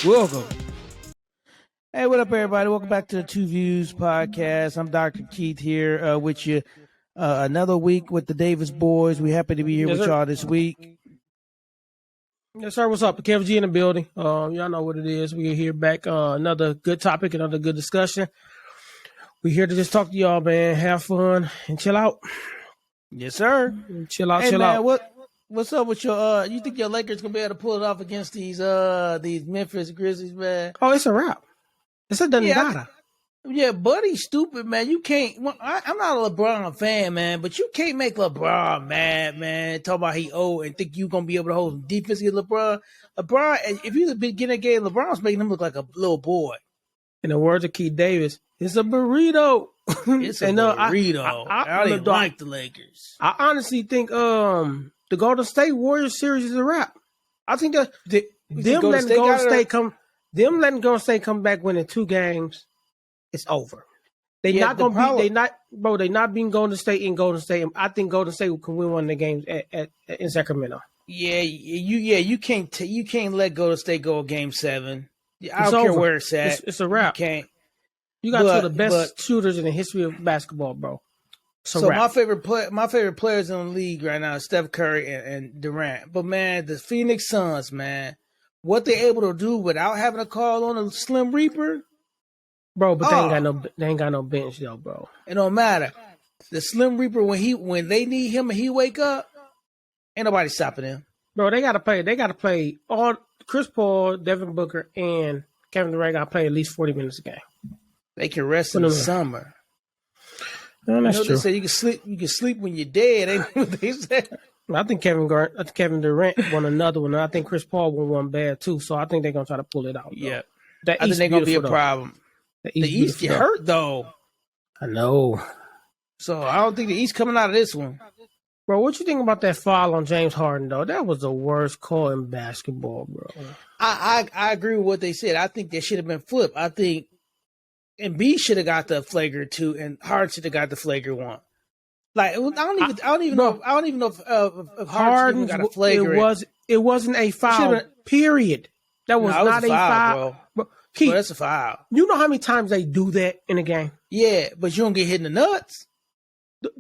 Welcome. Hey, what up, everybody? Welcome back to the TuVues podcast. I'm Dr. Keith here with you. Another week with the Davis boys. We happy to be here with y'all this week. Yes, sir. What's up? Kevin G in the building. Y'all know what it is. We're here back. Another good topic, another good discussion. We're here to just talk to y'all, man. Have fun and chill out. Yes, sir. Chill out, Hey, chill man, out. what's up with your you think your Lakers gonna be able to pull it off against these Memphis Grizzlies, man? Oh, it's a wrap. It's a done data. Yeah, Buddy's stupid, man. You can't. Well, I'm not a LeBron fan, man, but you can't make LeBron mad, man. Talk about he old and think you gonna be able to hold some defense against LeBron. LeBron, if you begin a game, LeBron's making him look like a little boy. In the words of Keith Davis, it's a burrito. It's a burrito. I don't even like the Lakers. I honestly think the Golden State Warriors series is a wrap. I think that them letting Golden State come back winning 2 games, it's over. They're not beating Golden State in Golden State. I think Golden State can win one of the games in Sacramento. Yeah, you can't let Golden State go Game 7. I don't care where it's at. It's a wrap. You can't. You got two of the best shooters in the history of basketball, bro. So my favorite players in the league right now is Steph Curry and Durant. But man, the Phoenix Suns, man, what they're able to do without having to call on a Slim Reaper, bro. But they ain't got no bench though, bro. It don't matter. The Slim Reaper when they need him and he wake up, ain't nobody stopping him. Bro, they gotta play all Chris Paul, Devin Booker, and Kevin Durant gotta play at least 40 minutes a game. They can rest in the summer. No, that's true. They say you can sleep when you're dead. Ain't what they said. I think Kevin Durant won another one, and I think Chris Paul won one bad too. So I think they're gonna try to pull it out. Yeah, I think they're gonna be a problem. The East get hurt though. I know. So I don't think the East coming out of this one. Bro, what you think about that foul on James Harden though? That was the worst call in basketball, bro. I agree with what they said. I think they should have been flipped. I think Embiid should have got the flagrant 2, and Harden should have got the flagrant 1. Like I don't even know if Harden got a flagrant. It wasn't a foul. Period. That was not a foul, bro. Keith, that's a foul. You know how many times they do that in a game? Yeah, but you don't get hit in the nuts.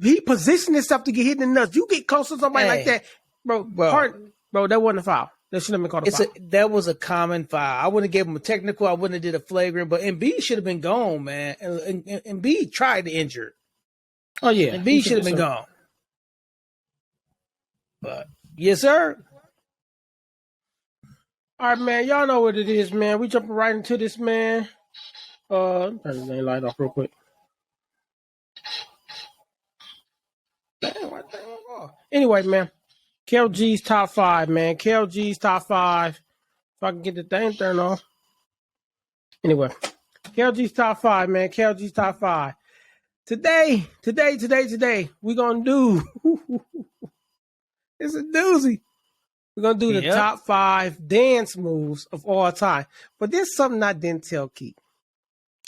He positioned himself to get hit in the nuts. You get close to somebody like that, bro. Harden, that wasn't a foul. That shouldn't have been called a foul. That was a common foul. I wouldn't have given him a technical. I wouldn't have did a flagrant. But Embiid should have been gone, man. And Embiid tried to injure. Oh, yeah. Embiid should have been gone. But, yes, sir. All right, man. Y'all know what it is, man. We jumping right into this, man. Turn the main light off real quick. Anyway, man. KLG's top 5, man. KLG's top 5. If I can get the thing turned off. Anyway, KLG's top 5, man. KLG's top 5. Today, we're going to do, it's a doozy. We're going to do the top 5 dance moves of all time. But there's something I didn't tell Keith.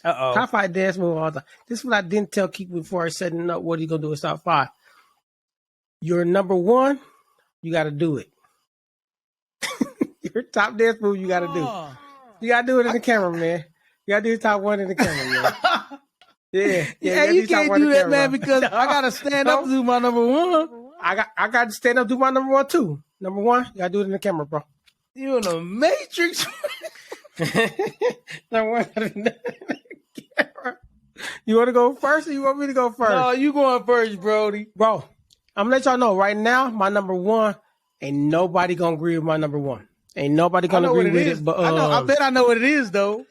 Uh-oh. Top 5 dance moves of all time. This is what I didn't tell Keith before I said, no, what are you going to do with top 5? Your number 1. You got to do it. Your top dance move, you got to do. You got to do it in the camera, man. You got to do top 1 in the camera, man. Yeah. You can't do that, man, because I got to stand up to do my number 1. I got to stand up to do my number 1, too. Number 1, you got to do it in the camera, bro. You in the Matrix. Number 1, in the camera. You want to go first or you want me to go first? No, you going first, Brody. Bro. I'm going to let y'all know right now, my number 1, ain't nobody going to agree with my number 1. Ain't nobody going to agree with it. But I bet I know what it is, though.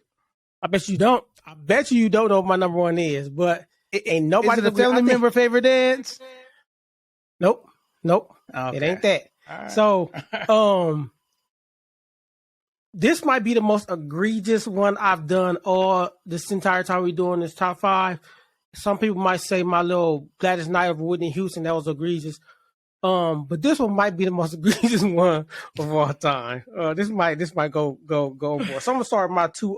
I bet you don't. I bet you don't know what my number 1 is. But it ain't nobody. Is it a family member favorite dance? Nope. Okay. It ain't that. Right. So, this might be the most egregious one I've done all this entire time we're doing this top 5. Some people might say my little Gladys Knight of Whitney Houston, that was egregious. But this one might be the most egregious one of all time. This might go for. So I'm gonna start my two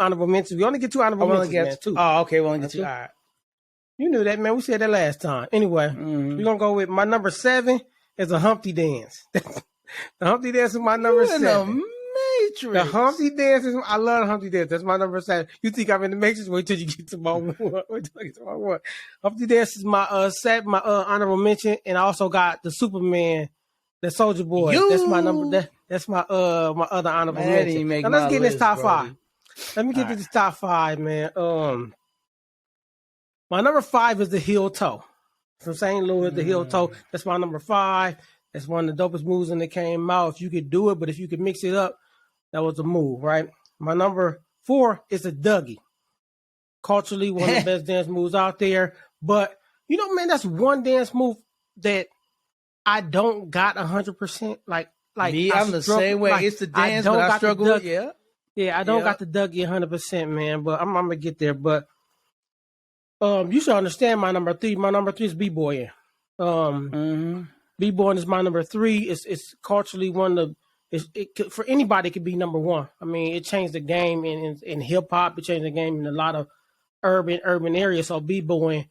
honorable mentions. We only get 2 honorable mentions, man, too. Oh, okay, we only get 2. All right. You knew that, man. We said that last time. Anyway, we're gonna go with my number 7 is a Humpty dance. The Humpty dance is my number 7. Matrix. The Humpty Dance is. I love the Humpty Dance. That's my number 7. You think I'm in the Matrix? Wait till you get to my one. Wait till I get to my one. Humpty Dance is my my honorable mention, and I also got the Superman, the Soldier Boy. That's my number. That's my my other honorable mention. Now let's get in this top 5. Let me get to this top 5, man. My number 5 is the Heel Toe from St. Louis. The Heel Toe. That's my number 5. That's one of the dopest moves when it came out. If you could do it, but if you could mix it up, that was a move, right? My number 4 is a Dougie. Culturally, one of the best dance moves out there. But, you know, man, that's one dance move that I don't got 100%. Like me, I'm the same way. Like, it's the dance, but I struggle with it. Yeah, I don't got the Dougie 100%, man. But I'm going to get there. But you should understand my number 3. My number 3 is B-boying. B-boying is my number 3. It's culturally one of for anybody it could be number 1. I mean, it changed the game in hip hop. It changed the game in a lot of urban areas. So B-boying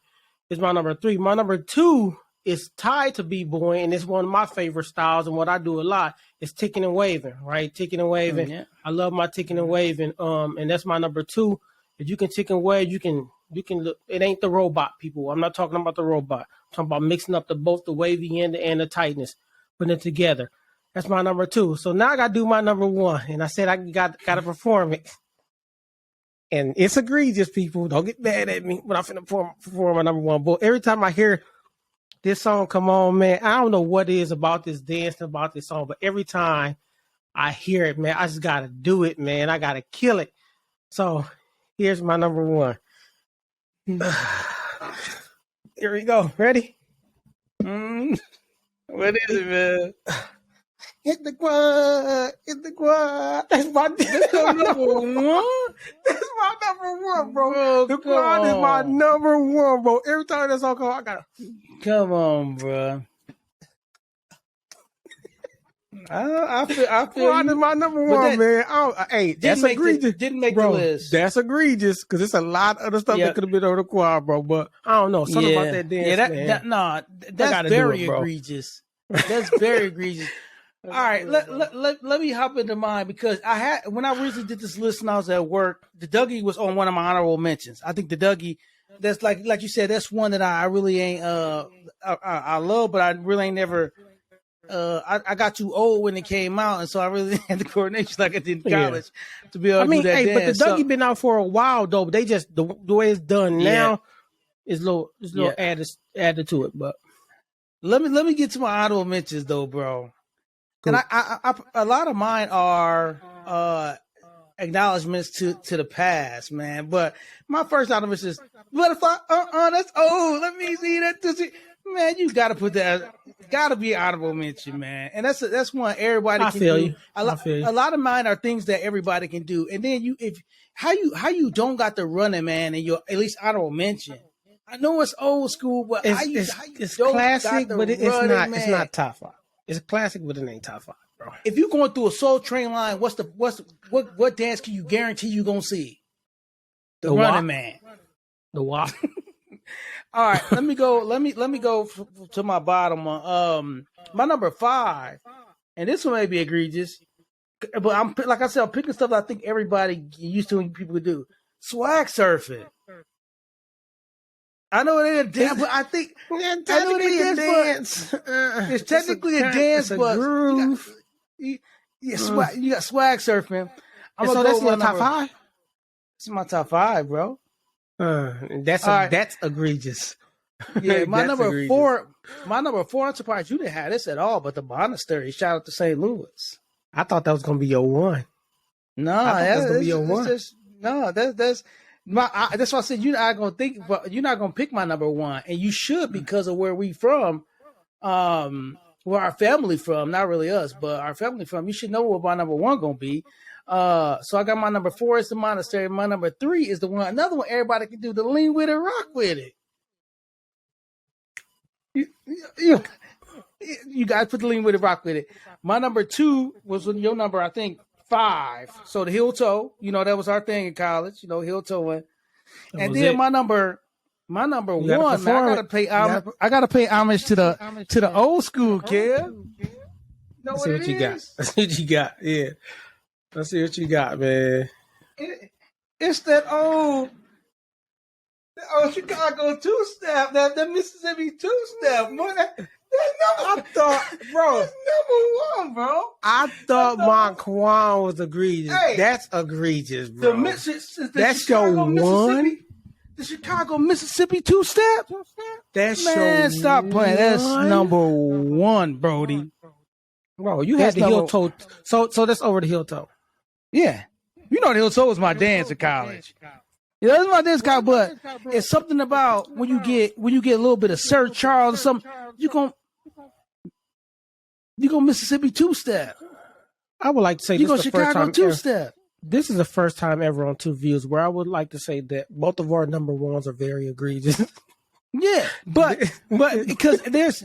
is my number 3. My number 2 is tied to B-boying, and it's one of my favorite styles. And what I do a lot is ticking and waving, right? Ticking and waving. Yeah. I love my ticking and waving. And that's my number 2. If you can tick and wave, you can look. It ain't the robot, people. I'm not talking about the robot. I'm talking about mixing up both the wavy end and the tightness, putting it together. That's my number 2. So now I got to do my number 1. And I said I got to perform it. And it's egregious, people. Don't get mad at me when I'm finna perform my number 1. But every time I hear this song come on, man, I don't know what it is about this dance, about this song, but every time I hear it, man, I just got to do it, man. I got to kill it. So here's my number 1. Here we go. Ready? What is it, man? Hit the quad. Hit the quad. That's my number 1. That's my number 1, bro. The quad is my number 1, bro. Every time that song comes, I gotta. Come on, bro. I feel quad is my number 1, man. Hey, that's egregious. Didn't make the list. That's egregious because it's a lot of other stuff that could have been on the quad, bro. But I don't know something about that dance. That's very egregious. That's very egregious. All right, let me hop into mine because when I originally did this list and I was at work, the Dougie was on one of my honorable mentions. I think the Dougie, that's like you said, that's one that I really ain't I love, but I really ain't never. I got too old when it came out, and so I really had the coordination like I did in college to be able to do that dance. But the Dougie been out for a while though. But they just the way it's done now is little added to it. But let me get to my honorable mentions though, bro. Cool. And I a lot of mine are acknowledgments to the past, man. But my first honorable mention is Butterfly. That's old. Let me see that. Man, you got to put that. Got to be an honorable mention, man. And that's one everybody can do. I feel you. A lot of mine are things that everybody can do. And then how you don't got the running man in your at least honorable mention. I know it's old school, but it's classic, but it's not. Man. It's not top 5. It's a classic, but it ain't top 5, bro. If you're going through a Soul Train line, what dance can you guarantee you gonna see? The running man. The WAP. All right, let me go. Let me go to my bottom one. My number 5, and this one may be egregious, but I'm like I said, I'm picking stuff that I think everybody used to and people do. Swag surfing. I know it ain't a dance, but I think it's technically a dance, but groove. You got swag surfing. So that's your top 5. This is my top 5, bro. That's egregious. Yeah, my number 4. My number 4. I'm surprised you didn't have this at all. But the Monastery. Shout out to St. Louis. I thought that was gonna be your 1. No, that's gonna be your 1. That's why I said you're not gonna think, but you're not gonna pick my number 1, and you should because of where we from, where our family from. Not really us, but our family from. You should know what my number 1 gonna be. So I got my number 4 is the Monastery. My number 3 is the one, another one everybody can do, the Lean With It, Rock With It. You guys put the Lean With It, Rock With It. My number 2 was your number, I think 5. So the Heel Toe, that was our thing in college, heel toe. And then my number 1, man, I gotta pay homage to the old school, kid. That's what you got. That's what you got. Yeah. Let's see what you got, man. It's that old Chicago two-step, that Mississippi two-step. I thought, bro. That's number one, bro. I thought Monquan was egregious. Hey, that's egregious, bro. That's Chicago, Mississippi. The Chicago, Mississippi two-step. That's Man, stop playing. That's number one, Brody. Bro, you had the heel toe. So that's over the heel toe. Yeah, you know the heel toe was my dance in college. Yeah, that's my dance college, but it's something about when you get a little bit of Sir Charles or something, you gonna Mississippi two-step. I would like to say you this is the first Chicago time two-step. This is the first time ever on TuVues where I would like to say that both of our number ones are very egregious. Yeah, but because there's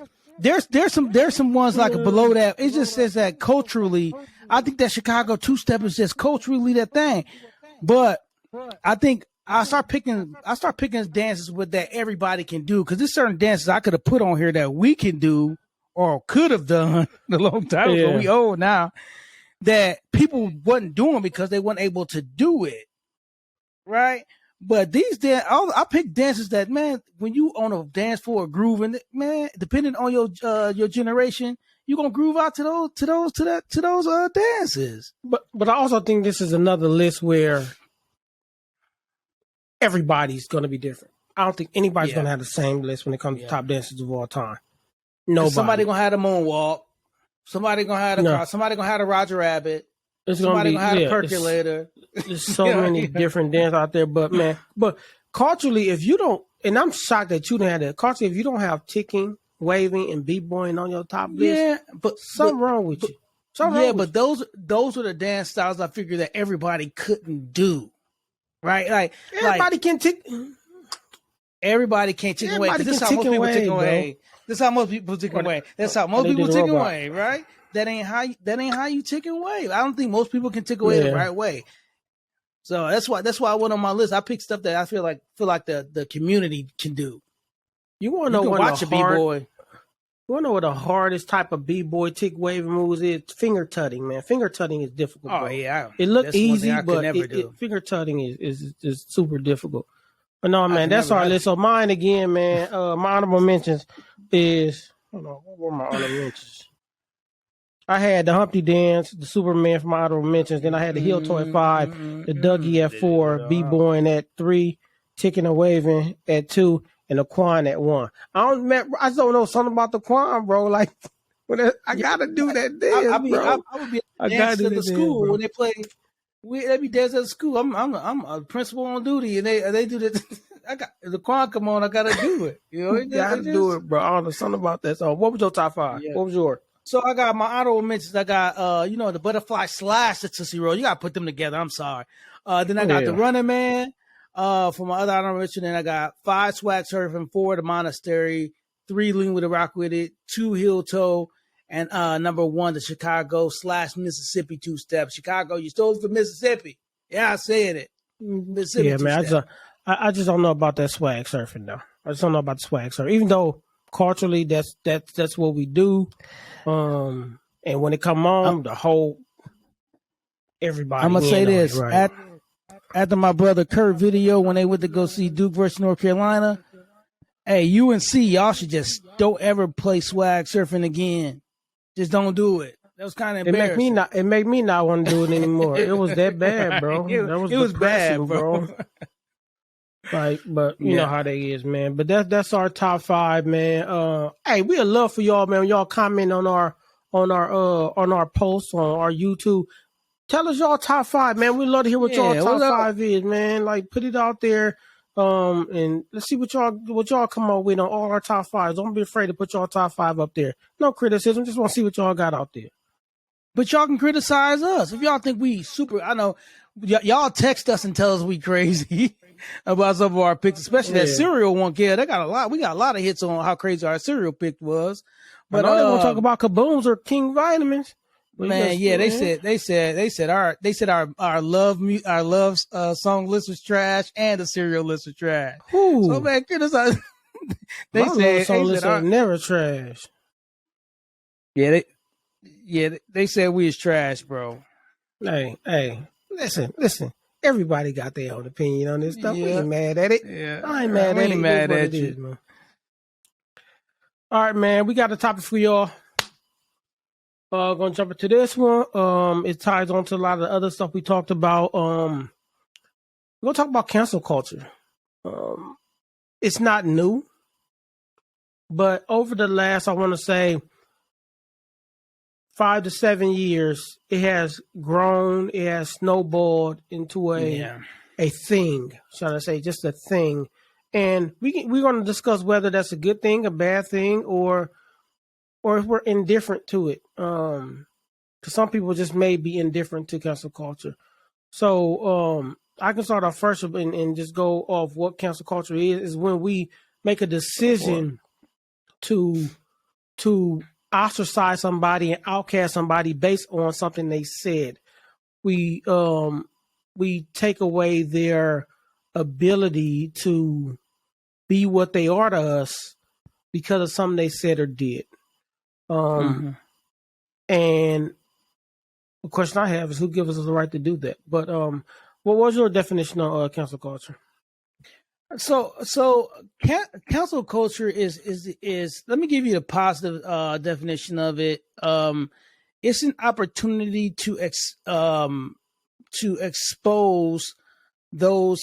some ones like below that. It just says that culturally, I think that Chicago two-step is just culturally that thing. But I think I start picking dances with that everybody can do, because there's certain dances I could have put on here that we can do or could have done a long time ago. We old now, that people wasn't doing because they weren't able to do it, right? But these I pick dances that, man, when you on a dance floor grooving, man, depending on your generation, you're gonna groove out to those dances. But I also think this is another list where everybody's gonna be different. I don't think anybody's gonna have the same list when it comes to top dances of all time. Nobody. Somebody gonna have the moonwalk. Somebody gonna have the somebody gonna have the Roger Rabbit. Somebody gonna have the percolator. There's so many different dances out there, but culturally, if you don't, and I'm shocked that you didn't have that. Culturally, if you don't have ticking, waving, and b-boying on your top list, but something wrong with you. But those are the dance styles I figured that everybody couldn't do, right? Like everybody can tick. Everybody can't tick away. This is how most people tick away. This is how most people tick away. That's how most people tick away, right? That ain't how you tick away. I don't think most people can tick away the right way. So that's why I went on my list. I picked stuff that I feel like the community can do. You want to know watch a b-boy. You want to know what the hardest type of b-boy tick wave moves is? Finger tutting, man. Finger tutting is difficult. Oh yeah, it looked easy, but finger tutting is super difficult. But no, man, that's our list. So mine again, man. My honorable mentions is, hold on, what were my honorable mentions? I had the Humpty Dance, the Superman for my honorable mentions. Then I had the heel toe at 5, the Dougie at 4, b-boying at 3, ticking and waving at 2, and the Quan at 1. I just don't know something about the Quan, bro. Like, I gotta do that dance, bro. I would be dancing at the school when they play. They be dancing at the school. I'm a principal on duty, and they do that. I got the Quan come on. I gotta do it. You know, you gotta do it, bro. I don't know something about that. So, what was your top 5? Yeah. What was yours? So I got my honorable mentions. I got the butterfly slash the Tootsie Roll. You gotta put them together. I'm sorry. Then I got the Running Man for my other honorable mention. Then I got 5 swag surfing, 4 the Monastery, 3 lean with a rock with it, 2 heel toe, and number 1 the Chicago / Mississippi two-step. Chicago, you stole it from Mississippi. Yeah, I said it. Mississippi. Yeah, man. I just don't know about that swag surfing though. I just don't know about the swag surfing, even though culturally that's what we do. And when it come on, the whole everybody. I'm gonna say this after my brother Kurt video when they went to go see Duke versus North Carolina. Hey, UNC, y'all should just don't ever play swag surfing again. Just don't do it. That was kind of embarrassing. It made me not want to do it anymore. It was that bad, bro. It was bad, bro. But you know how they is, man. But that's our top 5, man. Hey, we'd love for y'all, man. Y'all comment on our posts on our YouTube. Tell us y'all top 5, man. We'd love to hear what y'all top 5 is, man. Like, put it out there. And let's see what y'all come up with on all our top 5s. Don't be afraid to put y'all top 5 up there. No criticism. Just want to see what y'all got out there. But y'all can criticize us if y'all think we super. I know y'all text us and tell us we crazy about some of our picks, especially that cereal one. Yeah, they got a lot. We got a lot of hits on how crazy our cereal pick was. But I don't want to talk about Kabooms or King Vitamins. Man, yeah, they said our love song list was trash and the cereal list was trash. Ooh. So man, criticize. They said never trash. Yeah, they said we is trash, bro. Hey, listen. Everybody got their own opinion on this stuff. We Yeah, ain't mad at it. I ain't yeah. mad We at it. ain't It is mad what it at you. is, man. All right, man. We got a topic for y'all. Gonna jump into this one. It ties on to a lot of the other stuff we talked about. We're gonna talk about cancel culture. Um, it's not new, but over the last, I want to say, 5 to 7 years, it has grown. It has snowballed into Yeah. a thing. Shall I say, just a thing? And we're going to discuss whether that's a good thing, a bad thing, or if we're indifferent to it. Because some people just may be indifferent to cancel culture. So I can start off first and just go off what cancel culture is when we make a Go for it. decision to ostracize somebody and outcast somebody based on something they said. We take away their ability to be what they are to us because of something they said or did. Hmm. And the question I have is who gives us the right to do that? But what was your definition of cancel culture? So council culture is. Let me give you the positive definition of it. It's an opportunity to expose those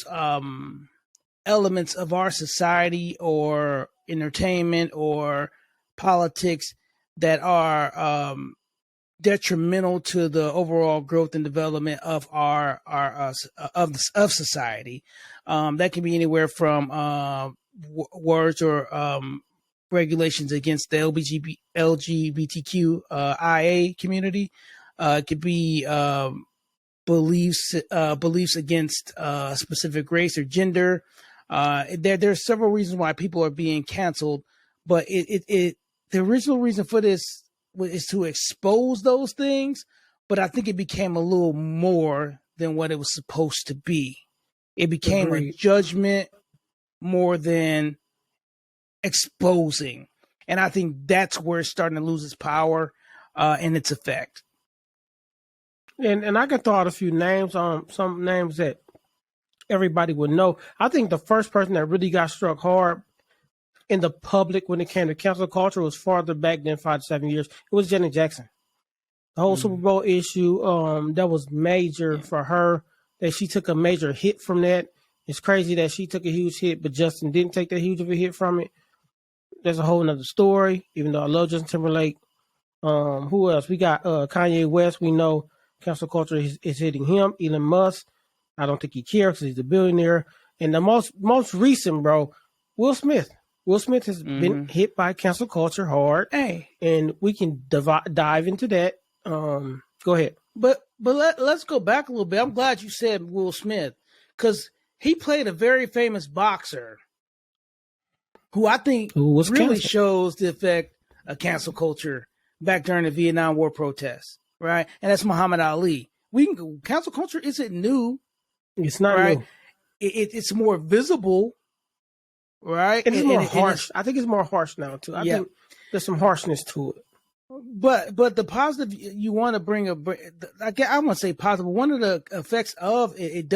elements of our society or entertainment or politics that are detrimental to the overall growth and development of of society. That can be anywhere from words or regulations against the LGBTQ IA community. It could be beliefs against specific race or gender. There's several reasons why people are being canceled, but the original reason for this is to expose those things. But I think it became a little more than what it was supposed to be. It became a Agreed. judgment more than exposing, and I think that's where it's starting to lose its power and its effect. And I can throw out a few names on some names that everybody would know. I think the first person that really got struck hard in the public when it came to cancel culture was farther back than 5 to 7 years. It was Janet Jackson. The whole Super Mm. Bowl issue, that was major Yeah. for her. That she took a major hit from that. It's crazy that she took a huge hit, but Justin didn't take that huge of a hit from it. That's a whole nother story. Even though I love Justin Timberlake, who else? We got Kanye West. We know cancel culture is hitting him. Elon Musk. I don't think he cares because he's a billionaire. And the most recent, bro, Will Smith. Will Smith has been Mm-hmm. hit by cancel culture hard, Hey, and we can dive into that. Go ahead. let's go back a little bit. I'm glad you said Will Smith because he played a very famous boxer who I think Who was really canceled? shows the effect of cancel culture back during the Vietnam War protests, right? And that's Muhammad Ali. Cancel culture isn't new, It's not right? new, It's more visible, right? and it's more And it's harsh. I think it's more harsh now too. I yeah. think there's some harshness to it. But the positive you want to bring up, I want to say positive. One of the effects of it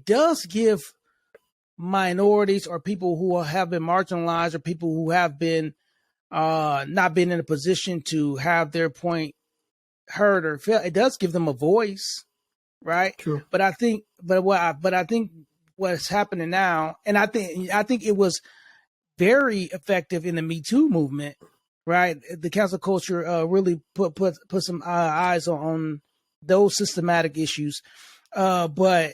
does give minorities or people who have been marginalized or people who have been not been in a position to have their point heard or felt. It does give them a voice, right? True. But I think, but I think what's happening now, and I think it was very effective in the Me Too movement, right? The cancel culture really put some eyes on those systematic issues, but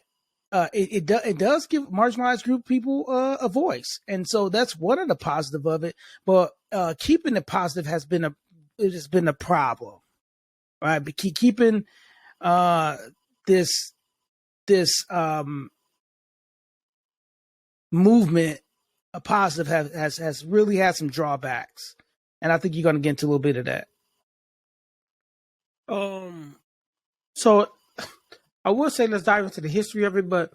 it does give marginalized group people a voice, and so that's one of the positive of it. But keeping it positive it has been a problem, right? But keeping uh, this movement a positive has really had some drawbacks, and I think you're going to get into a little bit of that. So I would say let's dive into the history of it, but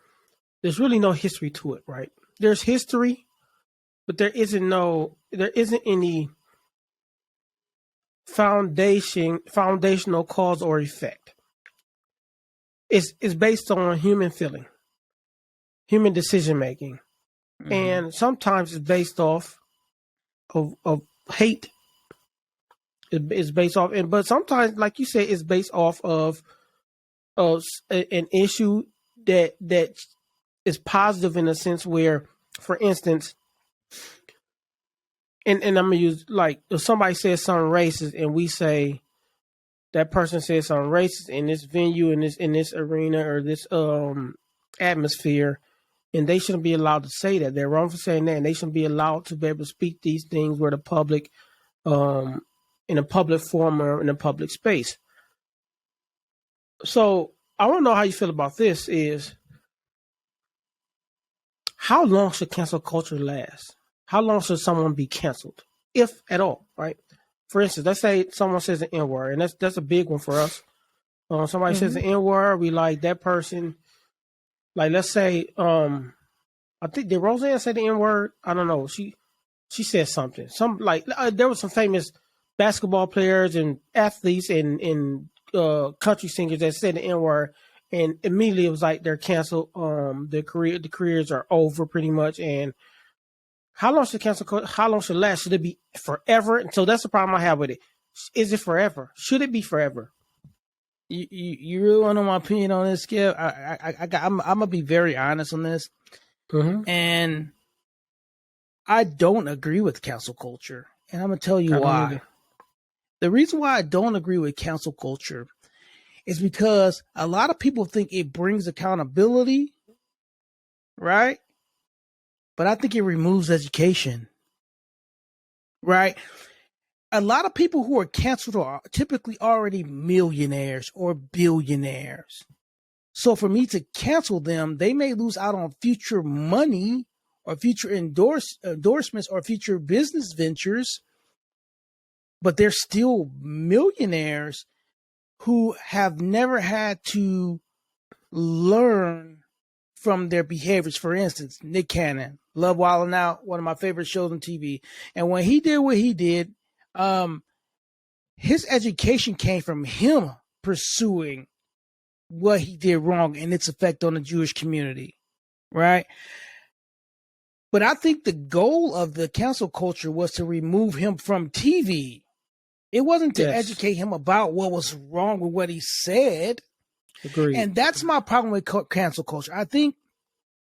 there's really no history to it, right? There's history, but there isn't any foundational cause or effect. it's based on human feeling, human decision making, and sometimes it's based off of hate. It's based off, but sometimes, like you said, it's based off of an issue that is positive in a sense where, for instance, and I'm gonna use, like, if somebody says something racist and we say that person said something racist in this venue, in this arena or this atmosphere, and they shouldn't be allowed to say that. They're wrong for saying that, and they shouldn't be allowed to be able to speak these things where the public, in a public forum or in a public space. So I want to know how you feel about this. Is how long should cancel culture last? How long should someone be canceled, if at all? Right. For instance, let's say someone says an N word, and that's a big one for us. Somebody says an N word, we like that person. Like, let's say, I think, did Roseanne say the N word? I don't know. She said something. There was some famous basketball players and athletes and country singers that said the N word, and immediately it was like they're canceled. The careers are over pretty much. And how long should how long should it last? Should it be forever? And so that's the problem I have with it. Is it forever? Should it be forever? You really want to know my opinion on this, Skip? I'm gonna be very honest on this, and I don't agree with cancel culture, and I'm gonna tell you why. The reason why I don't agree with cancel culture is because a lot of people think it brings accountability, right? But I think it removes education, right? A lot of people who are canceled are typically already millionaires or billionaires. So for me to cancel them, they may lose out on future money or future endorsements or future business ventures, but they're still millionaires who have never had to learn from their behaviors. For instance, Nick Cannon, Love Wild 'N Out, one of my favorite shows on TV. And when he did what he did, his education came from him pursuing what he did wrong and its effect on the Jewish community, right? But I think the goal of the cancel culture was to remove him from TV. It wasn't to educate him about what was wrong with what he said. Agreed. And that's my problem with cancel culture. I think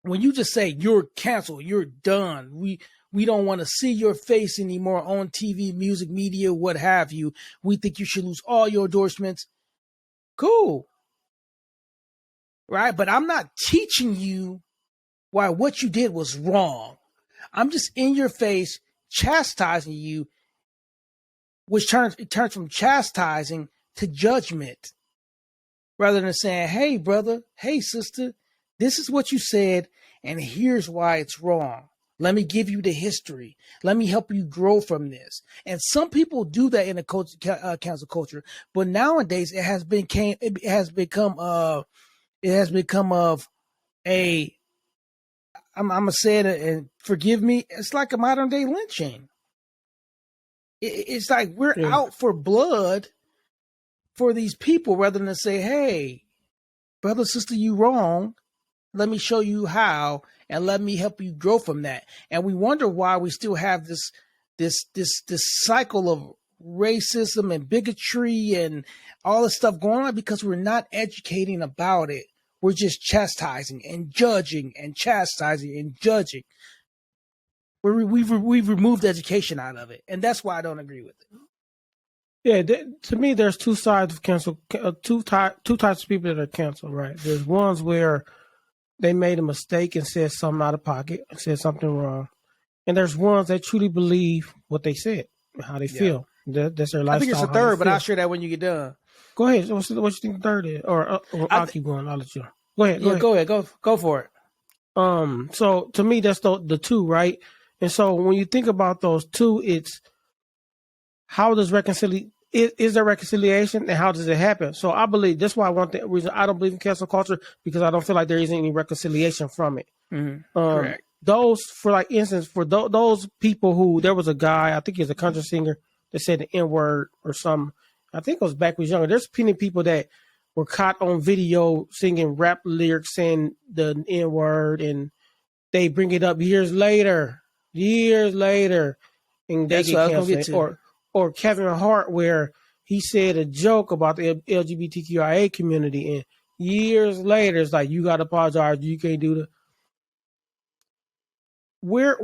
when you just say you're canceled, you're done, we don't want to see your face anymore on TV, music, media, what have you. We think you should lose all your endorsements. Cool. Right? But I'm not teaching you why what you did was wrong. I'm just in your face chastising you, which turns from chastising to judgment, rather than saying, hey, brother, hey, sister, this is what you said, and here's why it's wrong. Let me give you the history. Let me help you grow from this. And some people do that in the cancel culture, but nowadays it has become of a, I'm gonna say it and forgive me, it's like a modern day lynching. It's like we're out for blood for these people rather than say, hey, brother, sister, you wrong. Let me show you how, and let me help you grow from that. And we wonder why we still have this cycle of racism and bigotry and all this stuff going on, because we're not educating about it. We're just chastising and judging and chastising and judging. We've removed education out of it, and that's why I don't agree with it. Yeah, to me, there's two sides of cancel. Two types of people that are canceled. Right? There's ones where they made a mistake and said something out of pocket, said something wrong, and there's ones that truly believe what they said, how they feel. That's their lifestyle. I think it's a third, but I'll share that when you get done. Go ahead. What you think the third is? Or I'll keep going. I'll let you. Go ahead. Go ahead. Go for it. So to me, that's the two, right? And so when you think about those two, it's how does is there reconciliation, and how does it happen? So I believe that's why reason I don't believe in cancel culture, because I don't feel like there isn't any reconciliation from it. Correct. Those, for like instance, for those people who, there was a guy, I think he's a country singer, that said the N word or something. I think it was back when he was younger. There's plenty of people that were caught on video singing rap lyrics saying the N word, and they bring it up years later, and they That's get what I was gonna get canceled. to. Or Kevin Hart, where he said a joke about the LGBTQIA community, and years later, it's like, you got to apologize. You can't do the. Where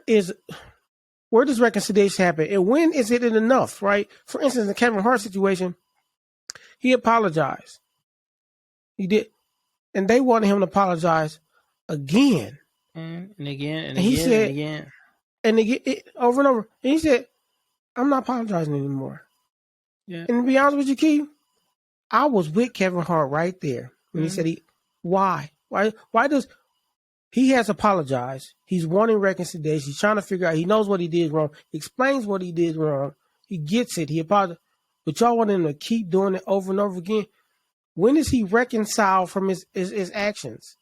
is where does reconciliation happen, and when is it enough? Right. For instance, in the Kevin Hart situation, he apologized. He did, and they wanted him to apologize again And again and and he again said, and again. and over and over. And he said, "I'm not apologizing anymore." Yeah. And to be honest with you, Keith, I was with Kevin Hart right there when he said, why does he has apologized? He's wanting reconciliation. He's trying to figure out. He knows what he did wrong. He explains what he did wrong. He gets it. He apologized. But y'all want him to keep doing it over and over again. When is he reconciled from his actions?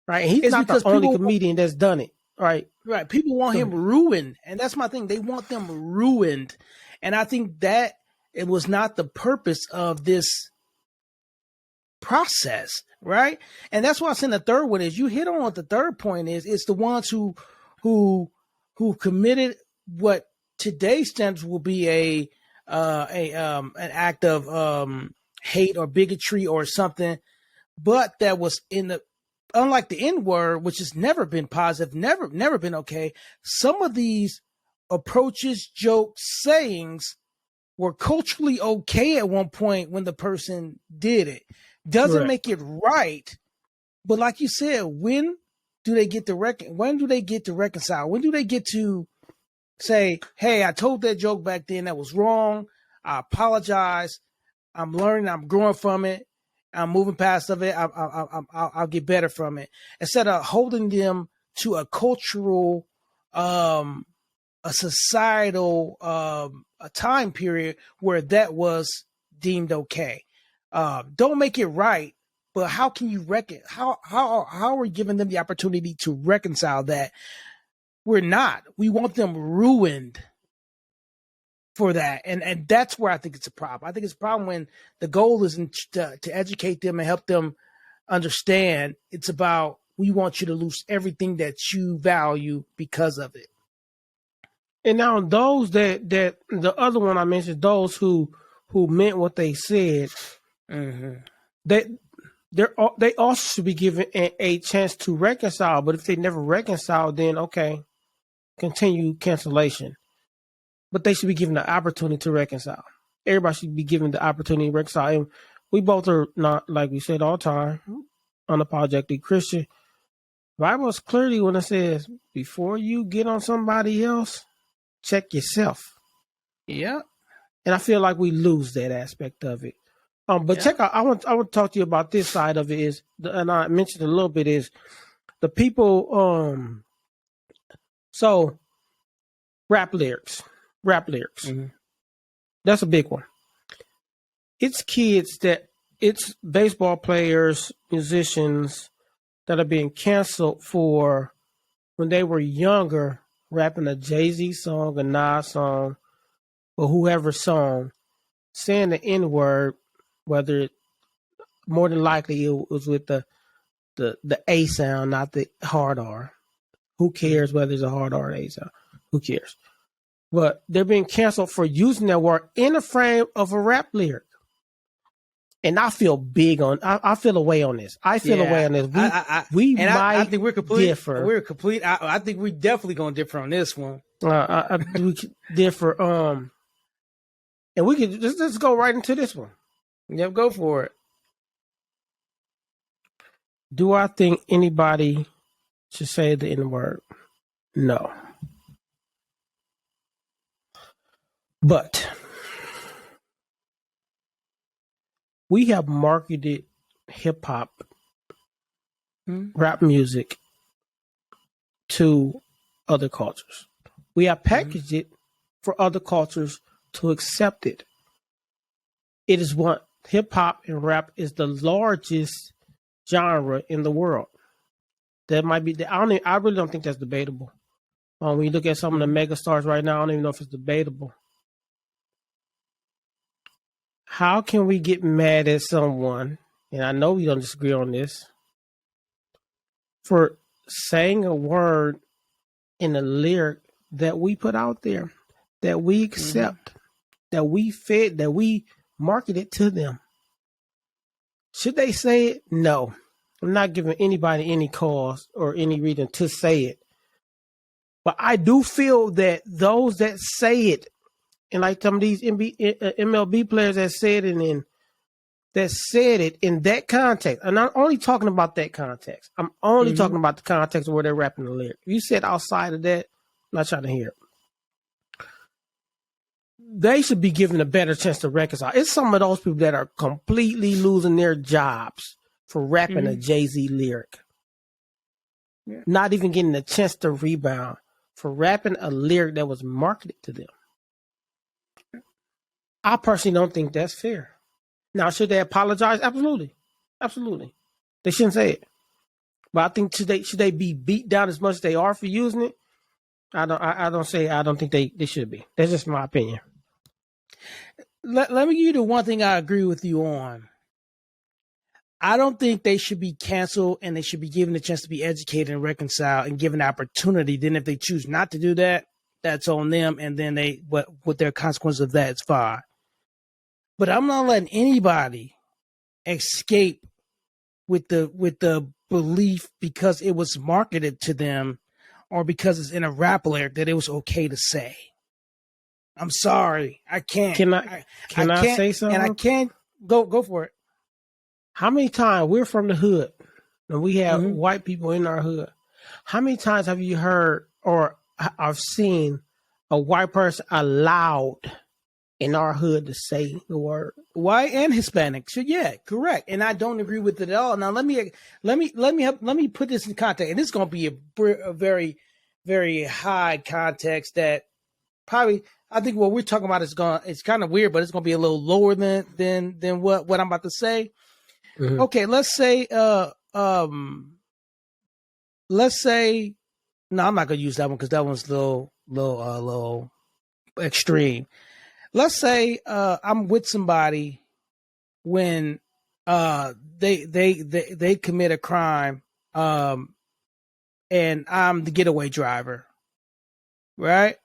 Right? And he's It's not the because only people comedian that's done it. Right? Right. People want him ruined. And that's my thing. They want them ruined. And I think that it was not the purpose of this process. Right. And that's why I said the third one is, you hit on what the third point is. It's the ones who committed what today's standards will be an act of hate or bigotry or something, but that was in the, unlike the N word, which has never been positive, never been okay. Some of these approaches, jokes, sayings were culturally okay at one point when the person did it. Doesn't Correct. make it right, but like you said, when do they get to reconcile? When do they get to say, "Hey, I told that joke back then that was wrong. I apologize. I'm learning. I'm growing from it. I'm moving past of it. I'll get better from it," instead of holding them to a cultural, a societal, a time period where that was deemed okay. Don't make it right, but how can you how are we giving them the opportunity to reconcile that? We're not. We want them ruined for that, and that's where I think it's a problem. I think it's a problem when the goal isn't to educate them and help them understand. It's about, we want you to lose everything that you value because of it. And now those that the other one I mentioned, those who meant what they said, that they also should be given a chance to reconcile. But if they never reconcile, then okay, continue cancellation. But they should be given the opportunity to reconcile. Everybody should be given the opportunity to reconcile. And we both are not, like we said all the time, unapologetically Christian. The Bible is clearly when it says, before you get on somebody else, check yourself. Yeah. And I feel like we lose that aspect of it. But check out, I want to talk to you about this side of it is, and I mentioned a little bit, is the people, so rap lyrics. That's a big one. It's it's baseball players, musicians that are being canceled for when they were younger, rapping a Jay-Z song, a Nas song, or whoever song, saying the N-word, whether more than likely it was with the A sound, not the hard R. Who cares whether it's a hard R or A sound? Who cares? But they're being canceled for using that word in the frame of a rap lyric. And I feel I feel away on this. I think we're complete. I think we're definitely going to differ on this one. We differ. And we can let's go right into this one. Yep, go for it. Do I think anybody should say the N-word? No. But we have marketed hip-hop, rap music to other cultures. We have packaged it for other cultures to accept it. It is what hip-hop and rap is the largest genre in the world. That might be, I really don't think that's debatable. When you look at some of the mega stars right now, I don't even know if it's debatable. How can we get mad at someone, and I know we don't disagree on this, for saying a word in a lyric that we put out there, that we accept, that we fed, that we marketed to them? Should they say it? No. I'm not giving anybody any cause or any reason to say it. But I do feel that those that say it, and like some of these MLB players that said it in that context, I'm not only talking about that context. I'm only talking about the context of where they're rapping the lyric. If you said outside of that, I'm not trying to hear it. They should be given a better chance to reconcile. It's some of those people that are completely losing their jobs for rapping a Jay-Z lyric. Yeah. Not even getting a chance to rebound for rapping a lyric that was marketed to them. I personally don't think that's fair. Now, should they apologize? Absolutely. Absolutely. They shouldn't say it. But I think should they be beat down as much as they are for using it? I don't think they should be. That's just my opinion. Let me give you the one thing I agree with you on. I don't think they should be canceled, and they should be given a chance to be educated and reconciled and given the opportunity. Then if they choose not to do that, that's on them. And then with their consequences of that, it's fine. But I'm not letting anybody escape with the belief because it was marketed to them or because it's in a rap lyric that it was okay to say. I'm sorry. I can't. Can I say something? And I can't go for it. How many times we're from the hood and we have white people in our hood? How many times have you heard or I've seen a white person allowed in our hood to say the word? White and Hispanic. So yeah, correct. And I don't agree with it at all. Now let me put this in context. And this is going to be a very, very high context that probably I think what we're talking about it's kind of weird, but it's going to be a little lower than what I'm about to say. Okay, let's say no, I'm not gonna use that one because that one's a little extreme. Let's say I'm with somebody when they commit a crime, and I'm the getaway driver, right?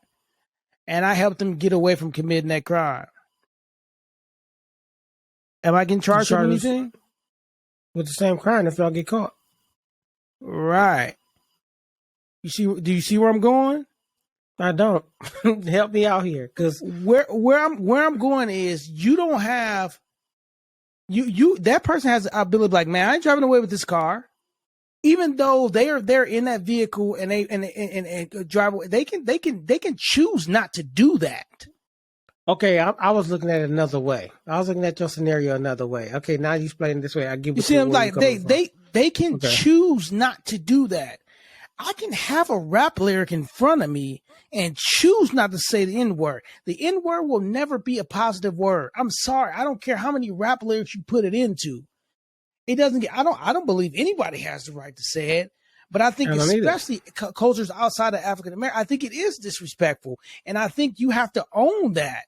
And I help them get away from committing that crime. Am I getting charged with anything? With the same crime if y'all get caught. Right. Do you see where I'm going? I don't. Help me out here. Cause where I'm going is you don't have that person has the ability to be like, man, I ain't driving away with this car. Even though they're in that vehicle and they drive away, they can choose not to do that. Okay, I was looking at it another way. I was looking at your scenario another way. Okay, now you explain it this way. I give you see, I'm like they can choose not to do that. I can have a rap lyric in front of me and choose not to say the N-word. The N-word will never be a positive word. I'm sorry. I don't care how many rap lyrics you put it into. It doesn't get. I don't believe anybody has the right to say it. But I think especially cultures outside of African American, I think it is disrespectful, and I think you have to own that.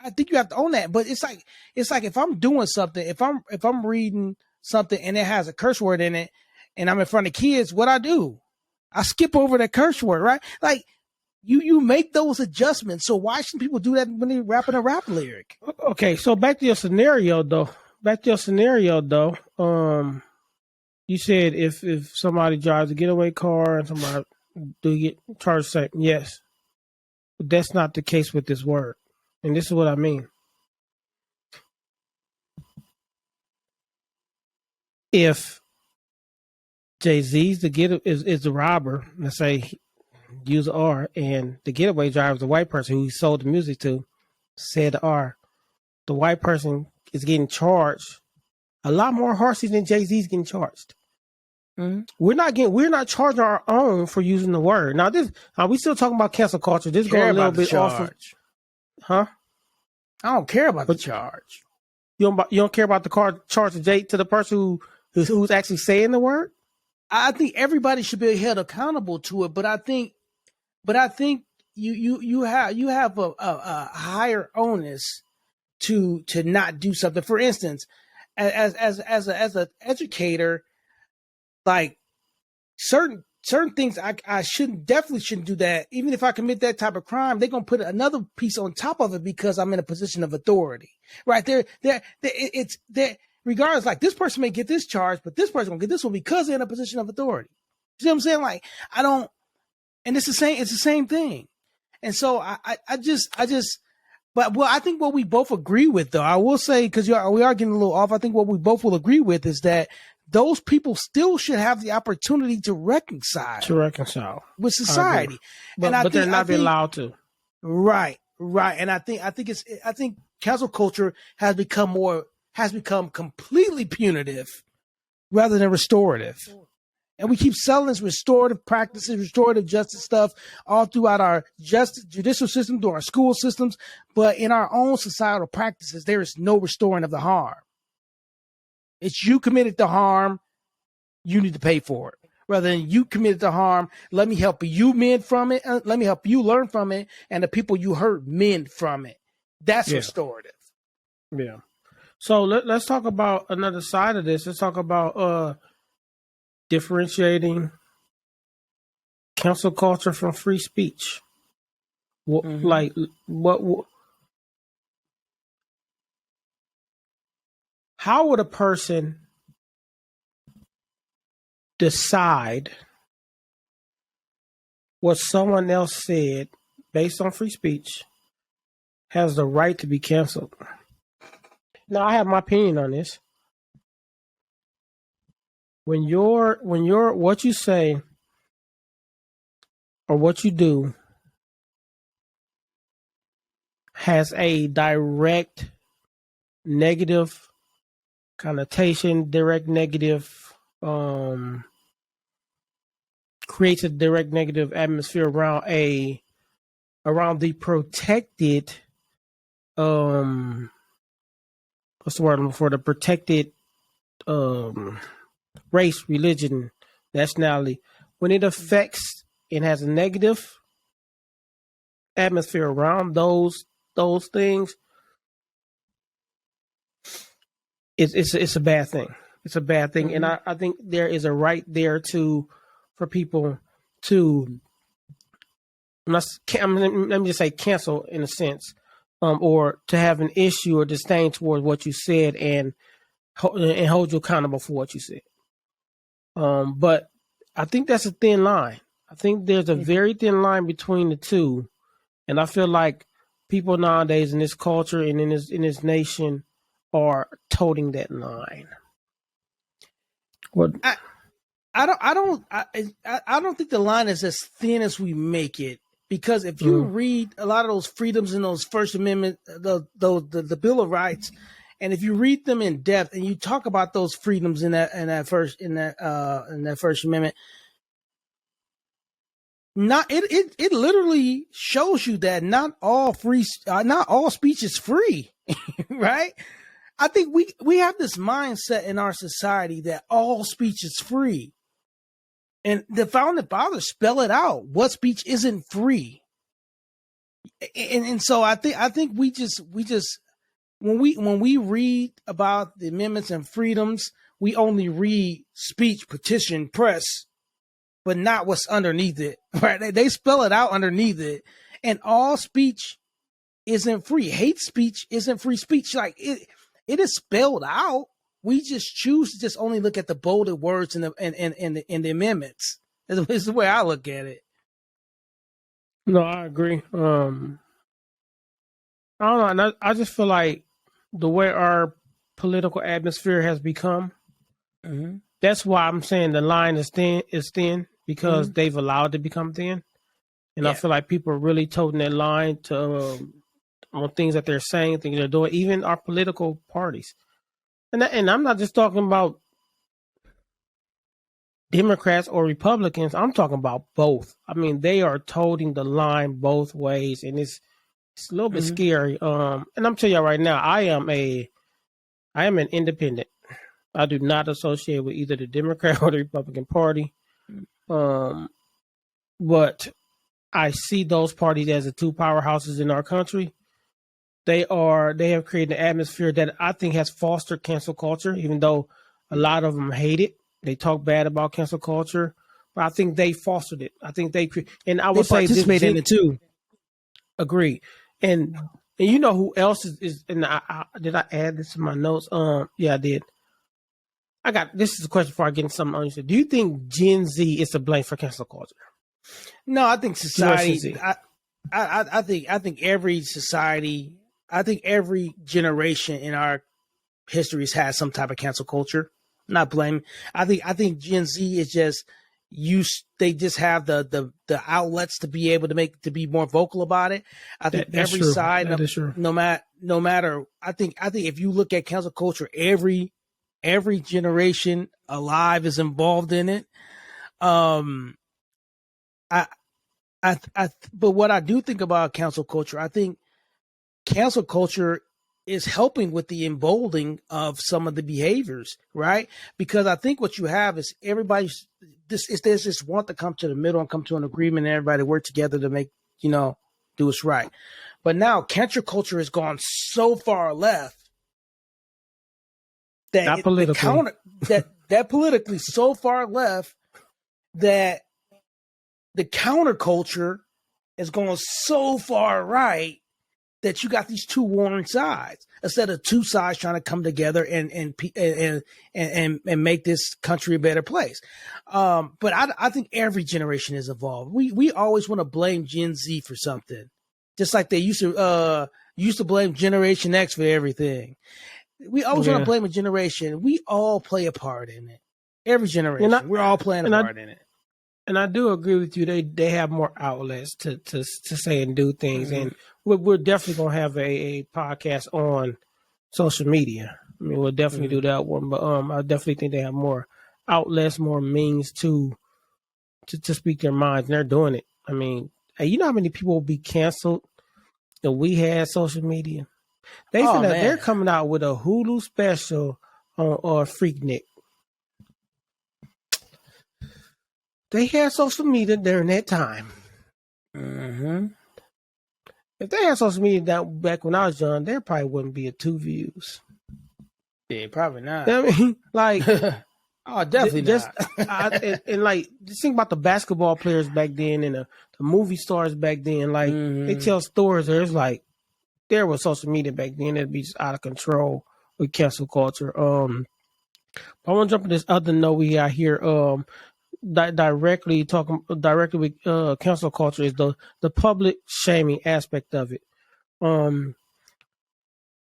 I think you have to own that. But it's like if I'm doing something, if I'm reading something and it has a curse word in it, and I'm in front of kids, what I do? I skip over that curse word, right? Like you make those adjustments. So why shouldn't people do that when they're rapping a rap lyric? Okay, so back to your scenario though. You said if somebody drives a getaway car and somebody do get charged, same, yes. But that's not the case with this word. And this is what I mean. If Jay-Z's is the robber, let's say use R, and the getaway driver is the white person who he sold the music to, said R, the white person is getting charged a lot more harshly than Jay-Z's getting charged. Mm-hmm. We're not charging our own for using the word. Now we still talking about cancel culture. This goes a little bit off of, huh? I don't care about the charge. You don't care about the charge to the person who's actually saying the word? I think everybody should be held accountable to it, but I think you have a higher onus to not do something. For instance, as an educator, like certain things I definitely shouldn't do that. Even if I commit that type of crime, they're gonna put another piece on top of it because I'm in a position of authority. Right there, it's there. Regardless, like this person may get this charge, but this person will get this one because they're in a position of authority. You see what I'm saying? Like I don't, and it's the same thing. And so I just, but well, I think what we both agree with, though, I will say, because we are getting a little off. I think what we both will agree with is that those people still should have the opportunity to reconcile with society, but they're not being allowed to. Right. And I think cancel culture has become completely punitive rather than restorative. And we keep selling this restorative practices, restorative justice stuff all throughout our judicial system, through our school systems. But in our own societal practices, there is no restoring of the harm. It's you committed the harm, you need to pay for it. Rather than you committed the harm, let me help you mend from it. Let me help you learn from it. And the people you hurt mend from it. That's restorative. Yeah. So let's talk about another side of this. Let's talk about differentiating cancel culture from free speech. Like what? How would a person decide what someone else said based on free speech has the right to be canceled? Now, I have my opinion on this. When what you say or what you do has a direct negative connotation, direct negative, creates a direct negative atmosphere around the protected, what's the word I'm looking for? The protected race, religion, nationality. When it affects and has a negative atmosphere around those things, it's a bad thing. It's a bad thing, and I think there is a right there for people to let me just say cancel in a sense, or to have an issue or disdain towards what you said and hold you accountable for what you said. But I think that's a thin line. I think there's a very thin line between the two, and I feel like people nowadays in this culture and in this nation are toting that line. What? I don't think the line is as thin as we make it, because if you read a lot of those freedoms in those First Amendment, the Bill of Rights, and if you read them in depth and you talk about those freedoms in that First Amendment, it literally shows you that not all speech is free, right? I think we have this mindset in our society that all speech is free. And the founding fathers spell it out. What speech isn't free? And so I think we just when we read about the amendments and freedoms, we only read speech, petition, press, but not what's underneath it. Right? They spell it out underneath it. And all speech isn't free. Hate speech isn't free speech. Like it is spelled out. We just choose to just only look at the bolded words in the amendments. This is the way I look at it. No, I agree. I don't know. I just feel like the way our political atmosphere has become, that's why I'm saying the line is thin because they've allowed it to become thin. And I feel like people are really toting that line to on things that they're saying, things they're doing, even our political parties. And I'm not just talking about Democrats or Republicans. I'm talking about both. I mean, they are toting the line both ways, and it's a little bit scary. And I'm telling you right now, I am an independent. I do not associate with either the Democrat or the Republican Party. But I see those parties as the two powerhouses in our country. they have created an atmosphere that I think has fostered cancel culture, even though a lot of them hate it. They talk bad about cancel culture, but I think they fostered it. I think and I They would say participate in it too. agree. And you know who else is and did I add this in my notes? Yeah, I did. This is a question before I get into something else. Do you think Gen Z is to blame for cancel culture? No, I think society. I think every society. I think every generation in our histories has some type of cancel culture. Not blaming. I think Gen Z is just they just have the outlets to be able to be more vocal about it. I think every true. side, that is true. no matter. I think if you look at cancel culture, every generation alive is involved in it. But what I do think about cancel culture, I think cancel culture is helping with the emboldening of some of the behaviors, right? Because I think what you have is there's this want to come to the middle and come to an agreement and everybody work together to make, do what's right. But now cancel culture has gone so far left that Not politically. that politically so far left that the counterculture is going so far right that you got these two warring sides instead of two sides trying to come together and make this country a better place. But I think every generation has evolved. We always want to blame Gen Z for something, just like they used to blame Generation X for everything. We always want to blame a generation. We all play a part in it. Every generation, we're all playing a part in it. And I do agree with you. They have more outlets to say and do things, and we're definitely gonna have a podcast on social media. I mean, we'll definitely do that one. But I definitely think they have more outlets, more means to speak their minds, and they're doing it. I mean, hey, you know how many people will be canceled that we had social media? They're coming out with a Hulu special on Freaknik. They had social media during that time. Mm-hmm. If they had social media back when I was young, there probably wouldn't be a TuVues. Yeah, probably not. I mean, like, oh, definitely not. And like, just think about the basketball players back then and the movie stars back then. Like, they tell stories. There's like, there was social media back then that'd be just out of control with cancel culture. I want to jump to this other note we got here. Directly with cancel culture is the public shaming aspect of it. I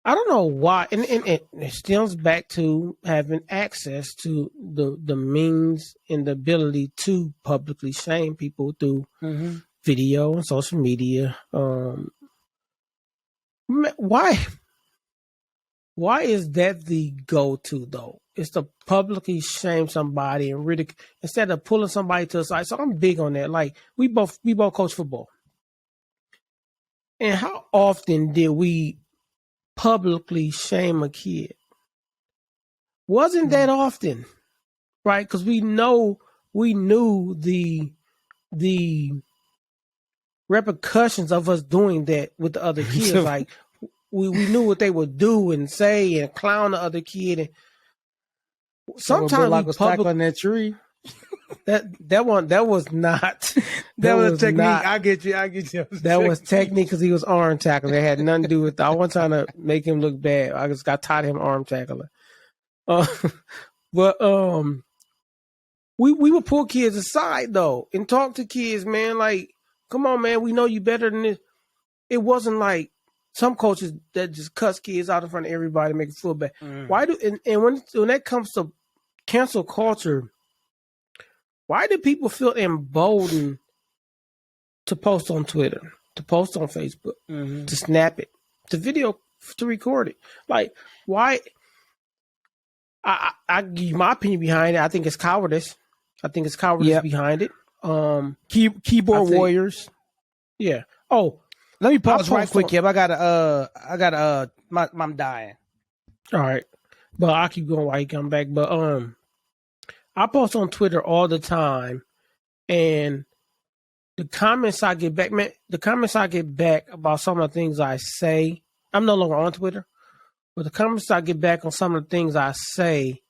don't know why, and it stems back to having access to the means and the ability to publicly shame people through video and social media. Why is that the go-to though? It's to publicly shame somebody and ridicule instead of pulling somebody to the side. So I'm big on that. Like we both coach football. And how often did we publicly shame a kid? Wasn't that often, right? Because we knew the repercussions of us doing that with the other kids. Like we knew what they would do and say and clown the other kid. And sometimes like was stuck on that tree. That was not. That was a technique. Not, I get you. That was technique because he was arm tackling. It had nothing to do with. I wasn't trying to make him look bad. I just got tired of him arm tackling. But we would pull kids aside though and talk to kids, man. Like, come on, man. We know you better than this. It wasn't like some coaches that just cuss kids out in front of everybody, make it feel bad. Why do and when that comes to cancel culture, why do people feel emboldened to post on Twitter, to post on Facebook, to snap it, to video, to record it? Like, why? I give you my opinion behind it. I think it's cowardice. Behind it. Keyboard warriors. Yeah. Oh, let me pause right quick, Kev. I'm dying. All right. But I'll keep going while you come back. But I post on Twitter all the time, and the comments I get back, man, about some of the things I say I'm no longer on Twitter, but the comments I get back on some of the things I say,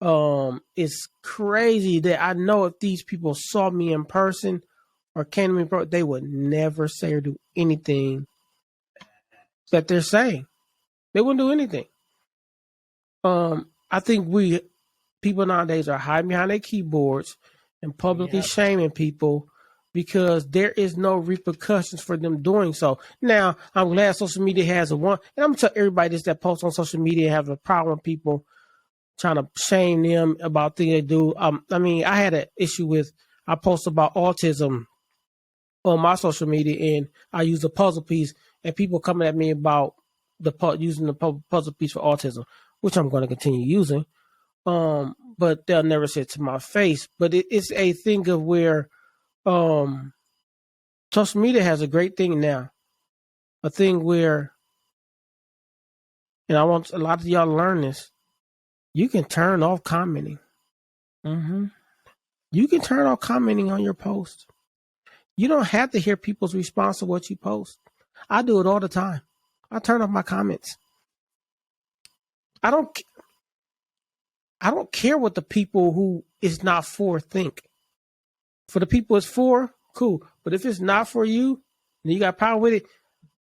it's crazy that I know if these people saw me in person or came to me, bro, they would never say or do anything that they're saying. They wouldn't do anything. I think people nowadays are hiding behind their keyboards and publicly shaming people because there is no repercussions for them doing so. Now, I'm glad social media has and I'm gonna tell everybody this that posts on social media have a problem with people trying to shame them about things they do. I mean, I had an issue I post about autism on my social media, and I use a puzzle piece, and people coming at me about using the puzzle piece for autism, which I'm going to continue using. But they'll never say it to my face. But it's a thing of where social media has a great thing now, a thing where, and I want a lot of y'all to learn this. You can turn off commenting. Mm-hmm. You can turn off commenting on your post. You don't have to hear people's response to what you post. I do it all the time. I turn off my comments. I don't care what the people who is not for think. For the people it's for, cool. But if it's not for you, and you got a problem with it,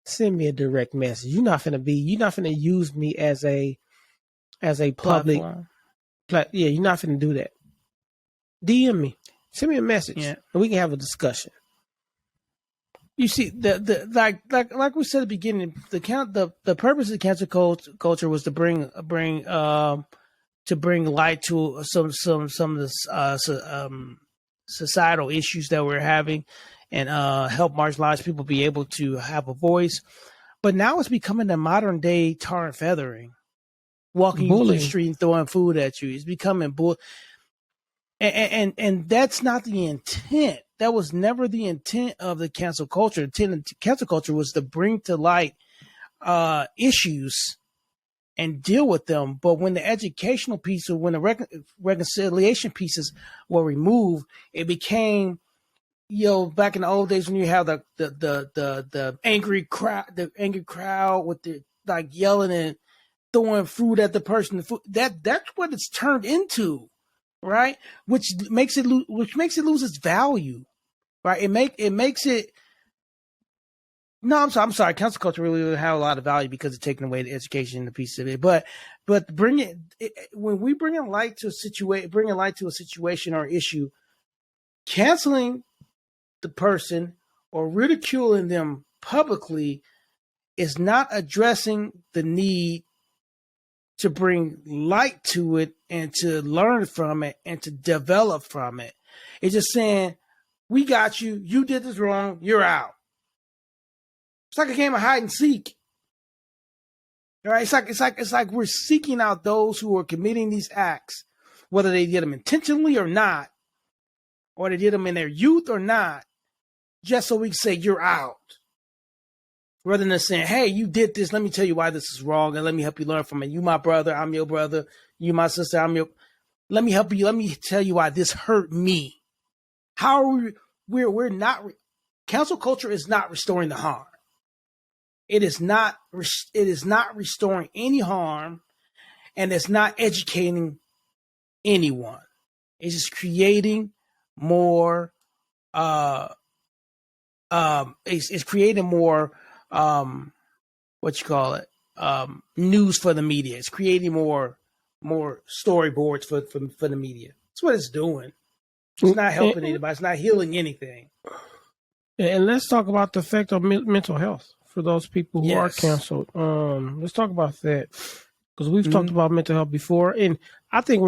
send me a direct message. You're not finna use me as a public platform. Yeah, you're not finna do that. DM me. Send me a message. Yeah. And we can have a discussion. You see, like we said at the beginning, the purpose of cancel culture was to bring light to some of the societal issues that we're having, and help marginalized people be able to have a voice. But now it's becoming a modern day tar and feathering, walking you through the street and throwing food at you. It's becoming and that's not the intent. That was never the intent of the cancel culture. The intent of cancel culture was to bring to light issues and deal with them. But when the educational piece or when the reconciliation pieces were removed, it became, back in the old days when you have the angry crowd with the like yelling and throwing food at the person. That's what it's turned into, right? Which makes it lose its value. Right, it makes it. No, I'm sorry. Cancel culture really doesn't have a lot of value because it's taking away the education and the piece of it. But when we bring light to a situation or issue, canceling the person or ridiculing them publicly is not addressing the need to bring light to it and to learn from it and to develop from it. It's just saying, we got you. You did this wrong. You're out. It's like a game of hide and seek. All right. It's like we're seeking out those who are committing these acts, whether they did them intentionally or not, or they did them in their youth or not, just so we can say you're out. Rather than saying, hey, you did this. Let me tell you why this is wrong, and let me help you learn from it. You my brother. I'm your brother. You my sister. Let me help you. Let me tell you why this hurt me. How are we're not, cancel culture is not restoring the harm. It is not restoring any harm, and it's not educating anyone. It's just creating more it's creating more news for the media. It's creating more storyboards for the media. That's what it's doing. It's not helping anybody. It's not healing anything. And let's talk about the effect of mental health for those people who are canceled. Let's talk about that because we've talked about mental health before, and I think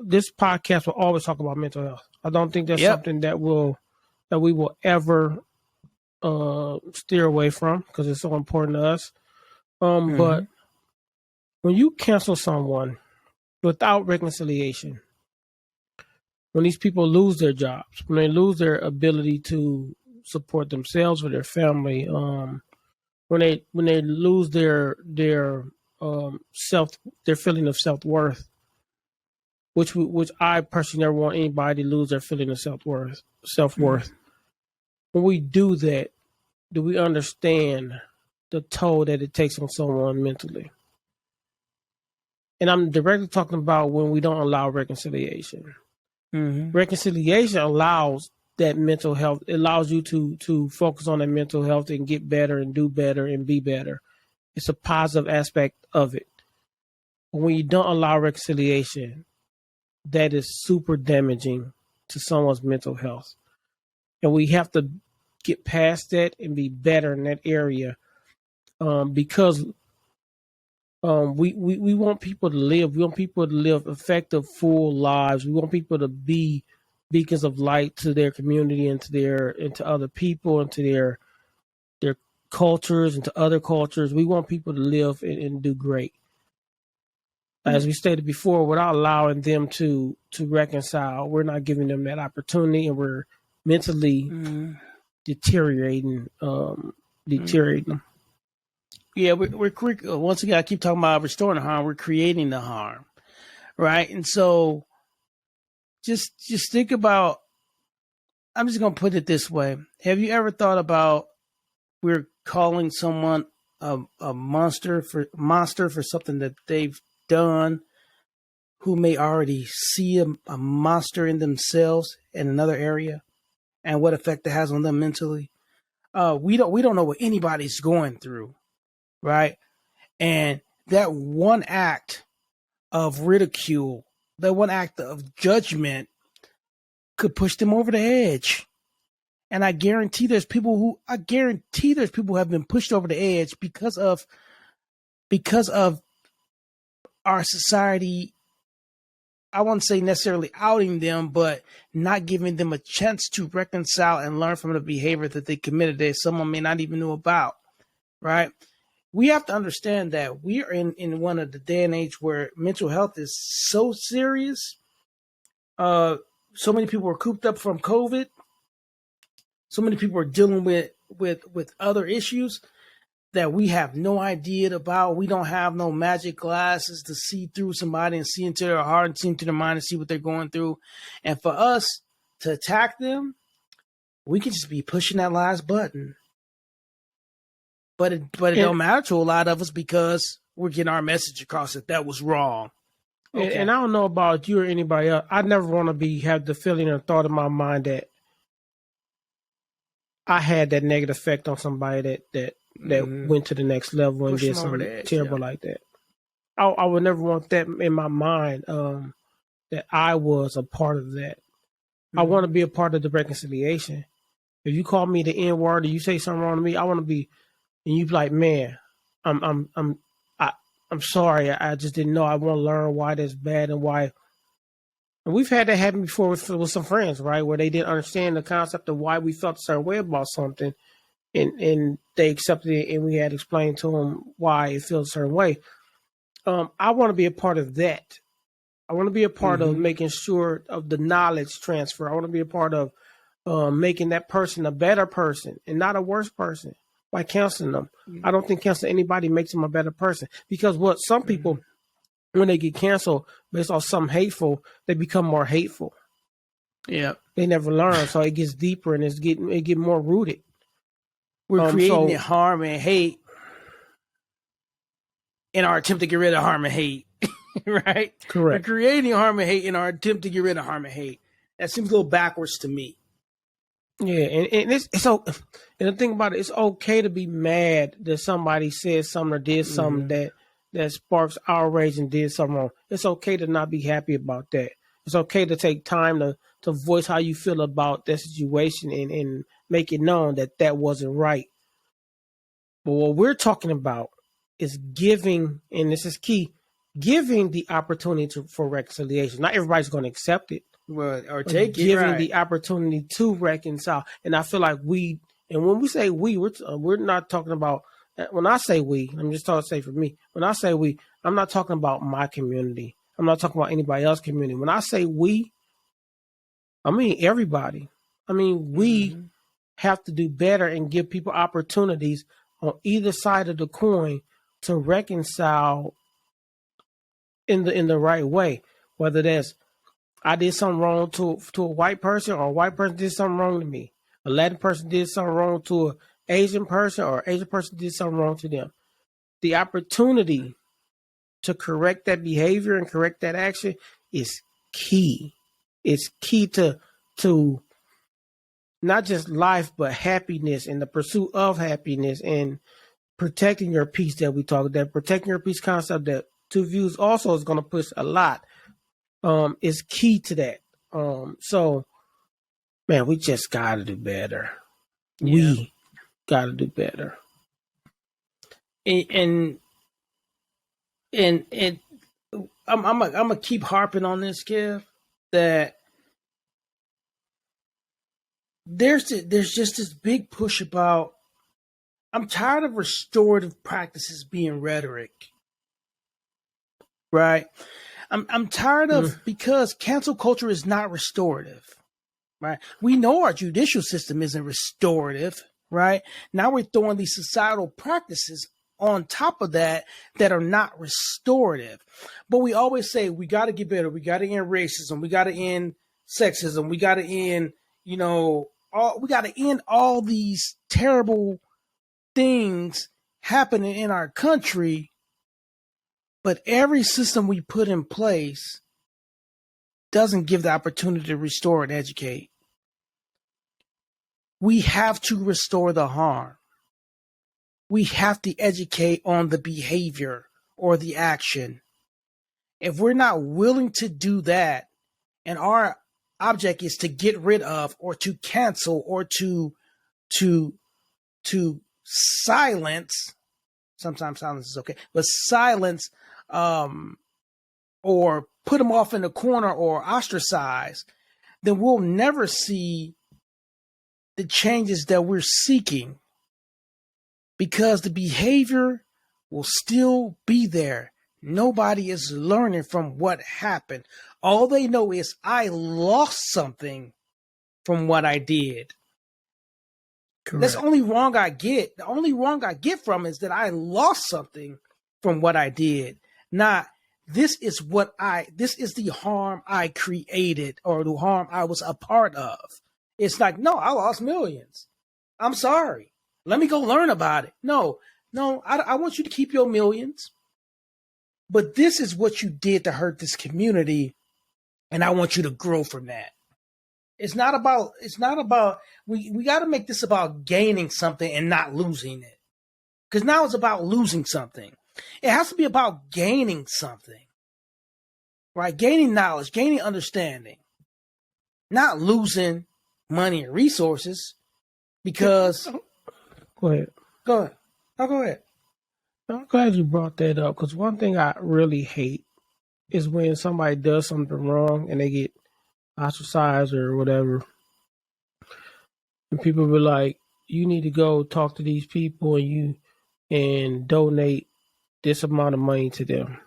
this podcast will always talk about mental health. I don't think that's something that we will ever steer away from because it's so important to us. But when you cancel someone without reconciliation, when these people lose their jobs, when they lose their ability to support themselves or their family, when they lose their feeling of self-worth, which I personally never want anybody to lose their feeling of self-worth. When we do that, do we understand the toll that it takes on someone mentally. And I'm directly talking about when we don't allow reconciliation. Mm-hmm. Reconciliation allows that mental health. It allows you to focus on that mental health and get better and do better and be better. It's a positive aspect of it. But when you don't allow reconciliation, that is super damaging to someone's mental health. And we have to get past that and be better in that area, because we want people to live. We want people to live effective, full lives. We want people to be beacons of light to their community and to other people and to their cultures and to other cultures. We want people to live and do great. As we stated before, without allowing them to reconcile, we're not giving them that opportunity, and we're mentally deteriorating them. Yeah, we're once again. I keep talking about restoring the harm. We're creating the harm, right? And so, just think about. I'm just gonna put it this way: have you ever thought about we're calling someone a monster for something that they've done, who may already see a monster in themselves in another area, and what effect it has on them mentally? We don't know what anybody's going through, right? And that one act of ridicule, that one act of judgment could push them over the edge. And I guarantee there's people who have been pushed over the edge because of our society. I won't say necessarily outing them, but not giving them a chance to reconcile and learn from the behavior that they committed that someone may not even know about, right? We have to understand that we are in one of the day and age where mental health is so serious. So many people are cooped up from COVID. So many people are dealing with other issues that we have no idea about. We don't have no magic glasses to see through somebody and see into their heart and see into their mind and see what they're going through. And for us to attack them, we can just be pushing that last button. But it don't matter to a lot of us because we're getting our message across that was wrong. Okay. And I don't know about you or anybody else. I never want to have the feeling or thought in my mind that I had that negative effect on somebody that went to the next level and did something terrible like that. I would never want that in my mind, that I was a part of that. I want to be a part of the reconciliation. If you call me the N word or you say something wrong to me, I want to be. And you be like, man, I'm sorry. I just didn't know. I want to learn why that's bad and why. And we've had that happen before with some friends, right? Where they didn't understand the concept of why we felt a certain way about something, and they accepted it, and we had explained to them why it feels a certain way. I want to be a part of that. I want to be a part of making sure of the knowledge transfer. I want to be a part of making that person a better person and not a worse person by counseling them. I don't think counseling anybody makes them a better person, because what some people, when they get canceled based on something hateful, they become more hateful. Yeah, they never learn, so it gets deeper and it get more rooted. We're creating harm and hate in our attempt to get rid of harm and hate, right? Correct. We're creating harm and hate in our attempt to get rid of harm and hate. That seems a little backwards to me. Yeah, and it's so. And the thing about it, it's okay to be mad that somebody said something or did something that sparks outrage and did something wrong. It's okay to not be happy about that. It's okay to take time to voice how you feel about that situation and make it known that wasn't right. But what we're talking about is giving, and this is key, giving the opportunity for reconciliation. Not everybody's going to accept it. Well, or take it, giving the opportunity to reconcile. And I feel like and when we say we're not talking about, when I say we, I'm just talking to say for me, when I say we, I'm not talking about my community. I'm not talking about anybody else's community. When I say we, I mean everybody. I mean, we have to do better and give people opportunities on either side of the coin to reconcile in the right way. Whether that's I did something wrong to a white person, or a white person did something wrong to me. A Latin person did something wrong to Asian person or Asian person did something wrong to them, the opportunity to correct that behavior and correct that action is key. It's key to not just life, but happiness and the pursuit of happiness and protecting your peace that we talked. That protecting your peace concept that TuVues also is going to push a lot. Is key to that. So man, we just got to do better. Yeah. We got to do better. And I'm gonna keep harping on this, Kev, that there's just this big push about. I'm tired of restorative practices being rhetoric, right? I'm tired of because cancel culture is not restorative, right? We know our judicial system isn't restorative, right? Now we're throwing these societal practices on top of that are not restorative. But we always say we got to get better. We got to end racism. We got to end sexism. We got to end, we got to end all these terrible things happening in our country. But every system we put in place doesn't give the opportunity to restore and educate. We have to restore the harm. We have to educate on the behavior or the action. If we're not willing to do that, and our object is to get rid of or to cancel or to silence, sometimes silence is okay, but silence or put them off in the corner or ostracize, then we'll never see the changes that we're seeking because the behavior will still be there. Nobody is learning from what happened. All they know is I lost something from what I did. Correct. That's the only wrong I get. The only wrong I get from is that I lost something from what I did. Not this is the harm I created or the harm I was a part of. It's like, no, I lost millions. I'm sorry. Let me go learn about it. No, I want you to keep your millions. But this is what you did to hurt this community. And I want you to grow from that. It's not about, we got to make this about gaining something and not losing it. Because now it's about losing something. It has to be about gaining something, right? Gaining knowledge, gaining understanding, not losing money and resources because. Go ahead. Go ahead. I'm glad you brought that up because one thing I really hate is when somebody does something wrong and they get ostracized or whatever. And people be like, you need to go talk to these people and donate this amount of money to them.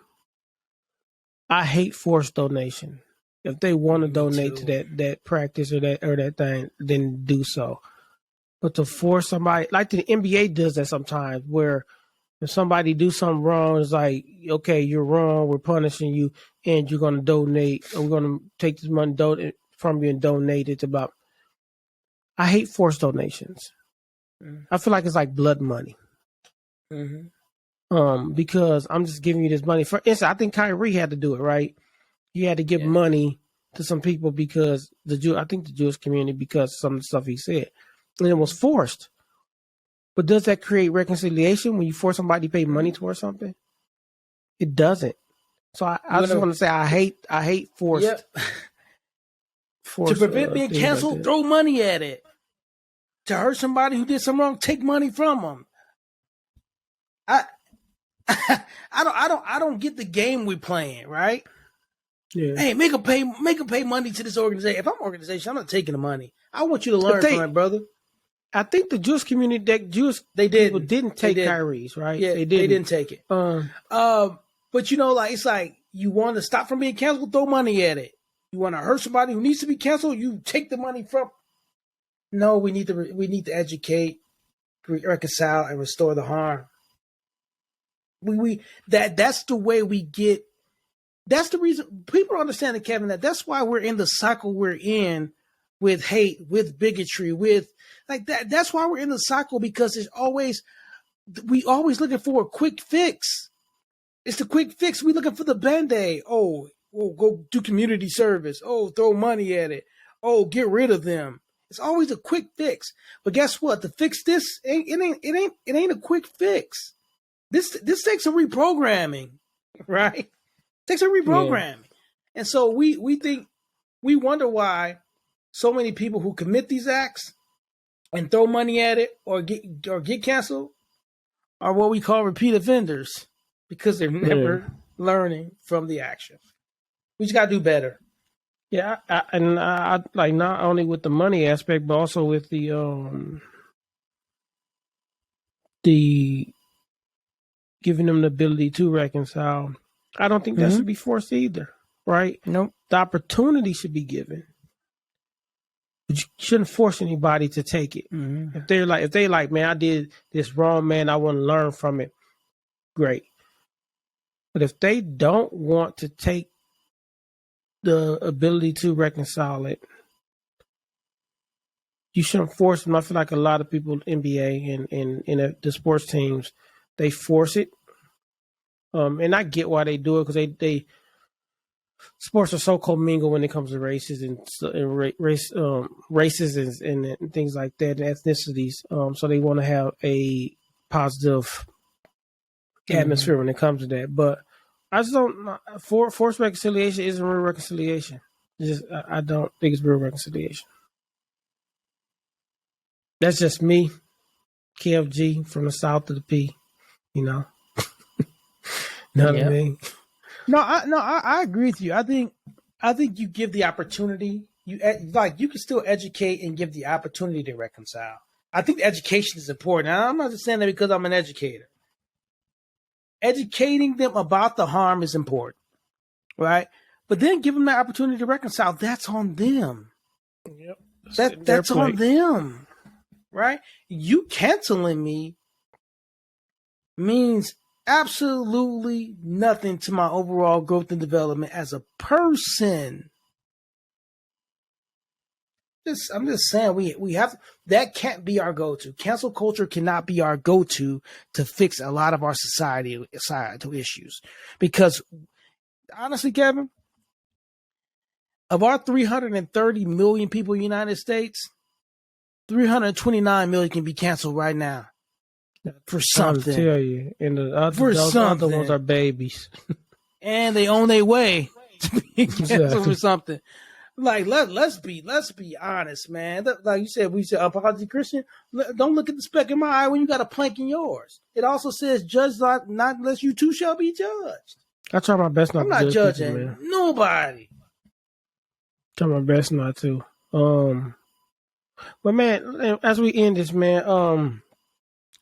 I hate forced donation. If they want to donate to that practice or that thing, then do so. But to force somebody, like the NBA does that sometimes, where if somebody do something wrong, it's like, okay, you're wrong, we're punishing you, and you're going to donate, or we're going to take this money from you and donate it to about. I hate forced donations. I feel like it's like blood money. Because I'm just giving you this money. For instance, I think Kyrie had to do it, right? He had to give money to some people because I think the Jewish community, because of some of the stuff he said. And it was forced. But does that create reconciliation when you force somebody to pay money towards something? It doesn't. So I just want to say I hate forced. Yep. To prevent being canceled, throw money at it. To hurt somebody who did something wrong, take money from them. I don't get the game we're playing, right? Yeah. Hey, make them pay money to this organization. If I'm an organization, I'm not taking the money. I want you to learn from it, brother. I think the Jewish community, people didn't take Kyrie's, right? Yeah, they didn't take it. But it's like you want to stop from being canceled, throw money at it. You want to hurt somebody who needs to be canceled, you take the money from. No, we need to educate, reconcile, and restore the harm. That's the way we get. That's the reason people understand, Kevin, that's why we're in the cycle we're in with hate, with bigotry, with like that. That's why we're in the cycle, because we always looking for a quick fix. It's the quick fix. We looking for the Band-Aid. Oh, go do community service. Oh, throw money at it. Oh, get rid of them. It's always a quick fix. But guess what? To fix this, it ain't a quick fix. This takes some reprogramming, right? It takes some reprogramming. Yeah. And so we wonder why so many people who commit these acts and throw money at it or get canceled are what we call repeat offenders, because they're never learning from the action. We just gotta do better. Yeah, I like, not only with the money aspect, but also with the giving them the ability to reconcile. I don't think that should be forced either, right? Nope. The opportunity should be given, but you shouldn't force anybody to take it. Mm-hmm. If they like, man, I did this wrong, man, I want to learn from it. Great. But if they don't want to take the ability to reconcile it, you shouldn't force them. I feel like a lot of people, NBA and in the sports teams, they force it. And I get why they do it, because they sports are so commingled when it comes to races and races and things like that, and ethnicities. So they want to have a positive atmosphere when it comes to that. But I just don't. Forced reconciliation isn't real reconciliation. I don't think it's real reconciliation. That's just me, KFG, from the South to the P. You know, know what I mean? No, I agree with you. I think you give the opportunity. You can still educate and give the opportunity to reconcile. I think education is important. Now, I'm not just saying that because I'm an educator. Educating them about the harm is important, right? But then give them the opportunity to reconcile. That's on them. Yep. That's on them, right? You canceling me means absolutely nothing to my overall growth and development as a person. I'm just saying we have that can't be our go-to. Cancel culture cannot be our go-to to fix a lot of our societal issues. Because honestly, Kevin, of our 330 million people in the United States, 329 million can be canceled right now for something. I tell you, and those other ones are babies, and they on their way to be canceled for something. Like let's be honest, man. Like you said, we said apology Christian. Don't look at the speck in my eye when you got a plank in yours. It also says, "Judge not unless you too shall be judged." I try my best not. I'm not judging people, nobody. Try my best not to. But man, as we end this, man,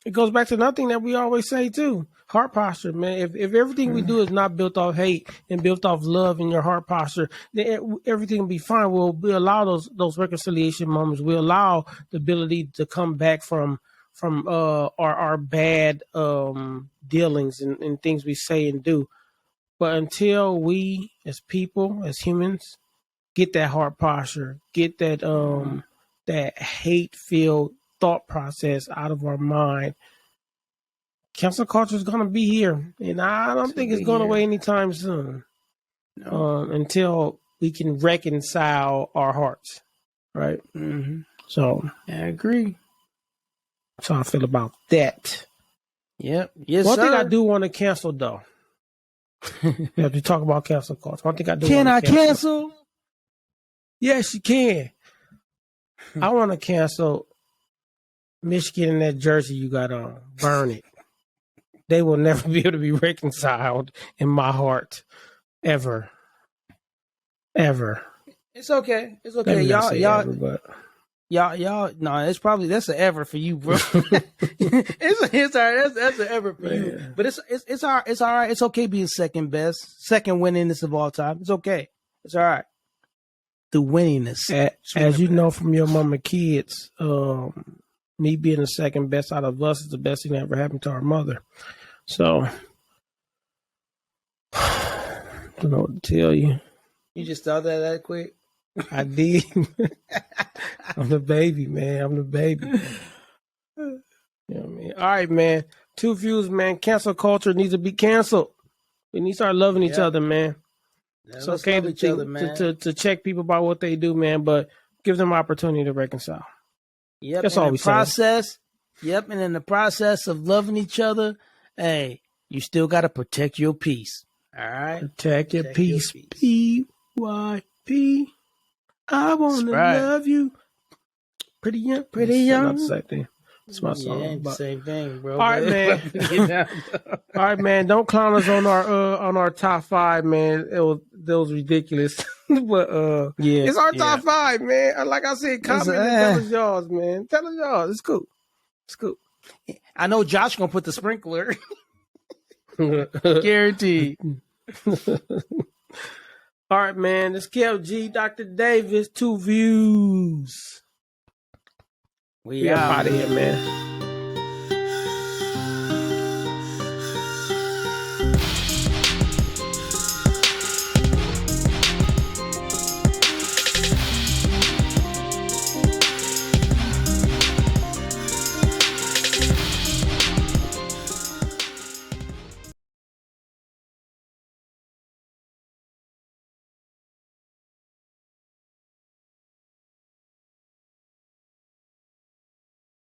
it goes back to another thing that we always say too. Heart posture, man. If everything we do is not built off hate and built off love in your heart posture, then everything will be fine. We'll allow those reconciliation moments. We'll allow the ability to come back from our bad dealings and things we say and do. But until we as people, as humans, get that heart posture, get that that hate-filled thought process out of our mind, cancel culture is going to be here, and I don't think it's going away anytime soon. No. Until we can reconcile our hearts, right? Mm-hmm. So I agree. That's how I feel about that. Yep. Yes, One sir. thing I do want to cancel, though. If you talk about cancel culture, one thing I do. Can I cancel? Yes, you can. I want to cancel Michigan and that jersey you got on. Burn it. They will never be able to be reconciled in my heart, ever. It's okay. It's okay. Y'all. No, it's probably that's an ever for you, bro. it's all right. That's an ever for you. But it's all right. It's okay being second best, second winningest of all time. It's okay. It's all right. The winningness, as you know from your mama kids, me being the second best out of us is the best thing that ever happened to our mother. So, I don't know what to tell you. You just thought that quick? I did. I'm the baby, man. I'm the baby. You know what I mean? All right, man. TuVues, man. Cancel culture needs to be canceled. We need to start loving each other, man. Yeah, It's let's okay love to each other, man. to check people about what they do, man, but give them opportunity to reconcile. Yep. That's in all the we process, Yep. And in the process of loving each other, hey, you still got to protect your peace. All right. Protect your peace. PYP. I want to love you. Pretty young. Pretty young. Not the same thing. It's my song. Yeah, but... same thing, bro. All right, man. All right, man. Don't clown us on our top 5, man. That was ridiculous. But yeah, it's our top 5, man. Like I said, comment and tell us yours, man. Tell us yours. It's cool. It's cool. I know Josh gonna put the sprinkler. Guaranteed. All right, man. It's KLG, Dr. Davis, TuVues. We out of here, man.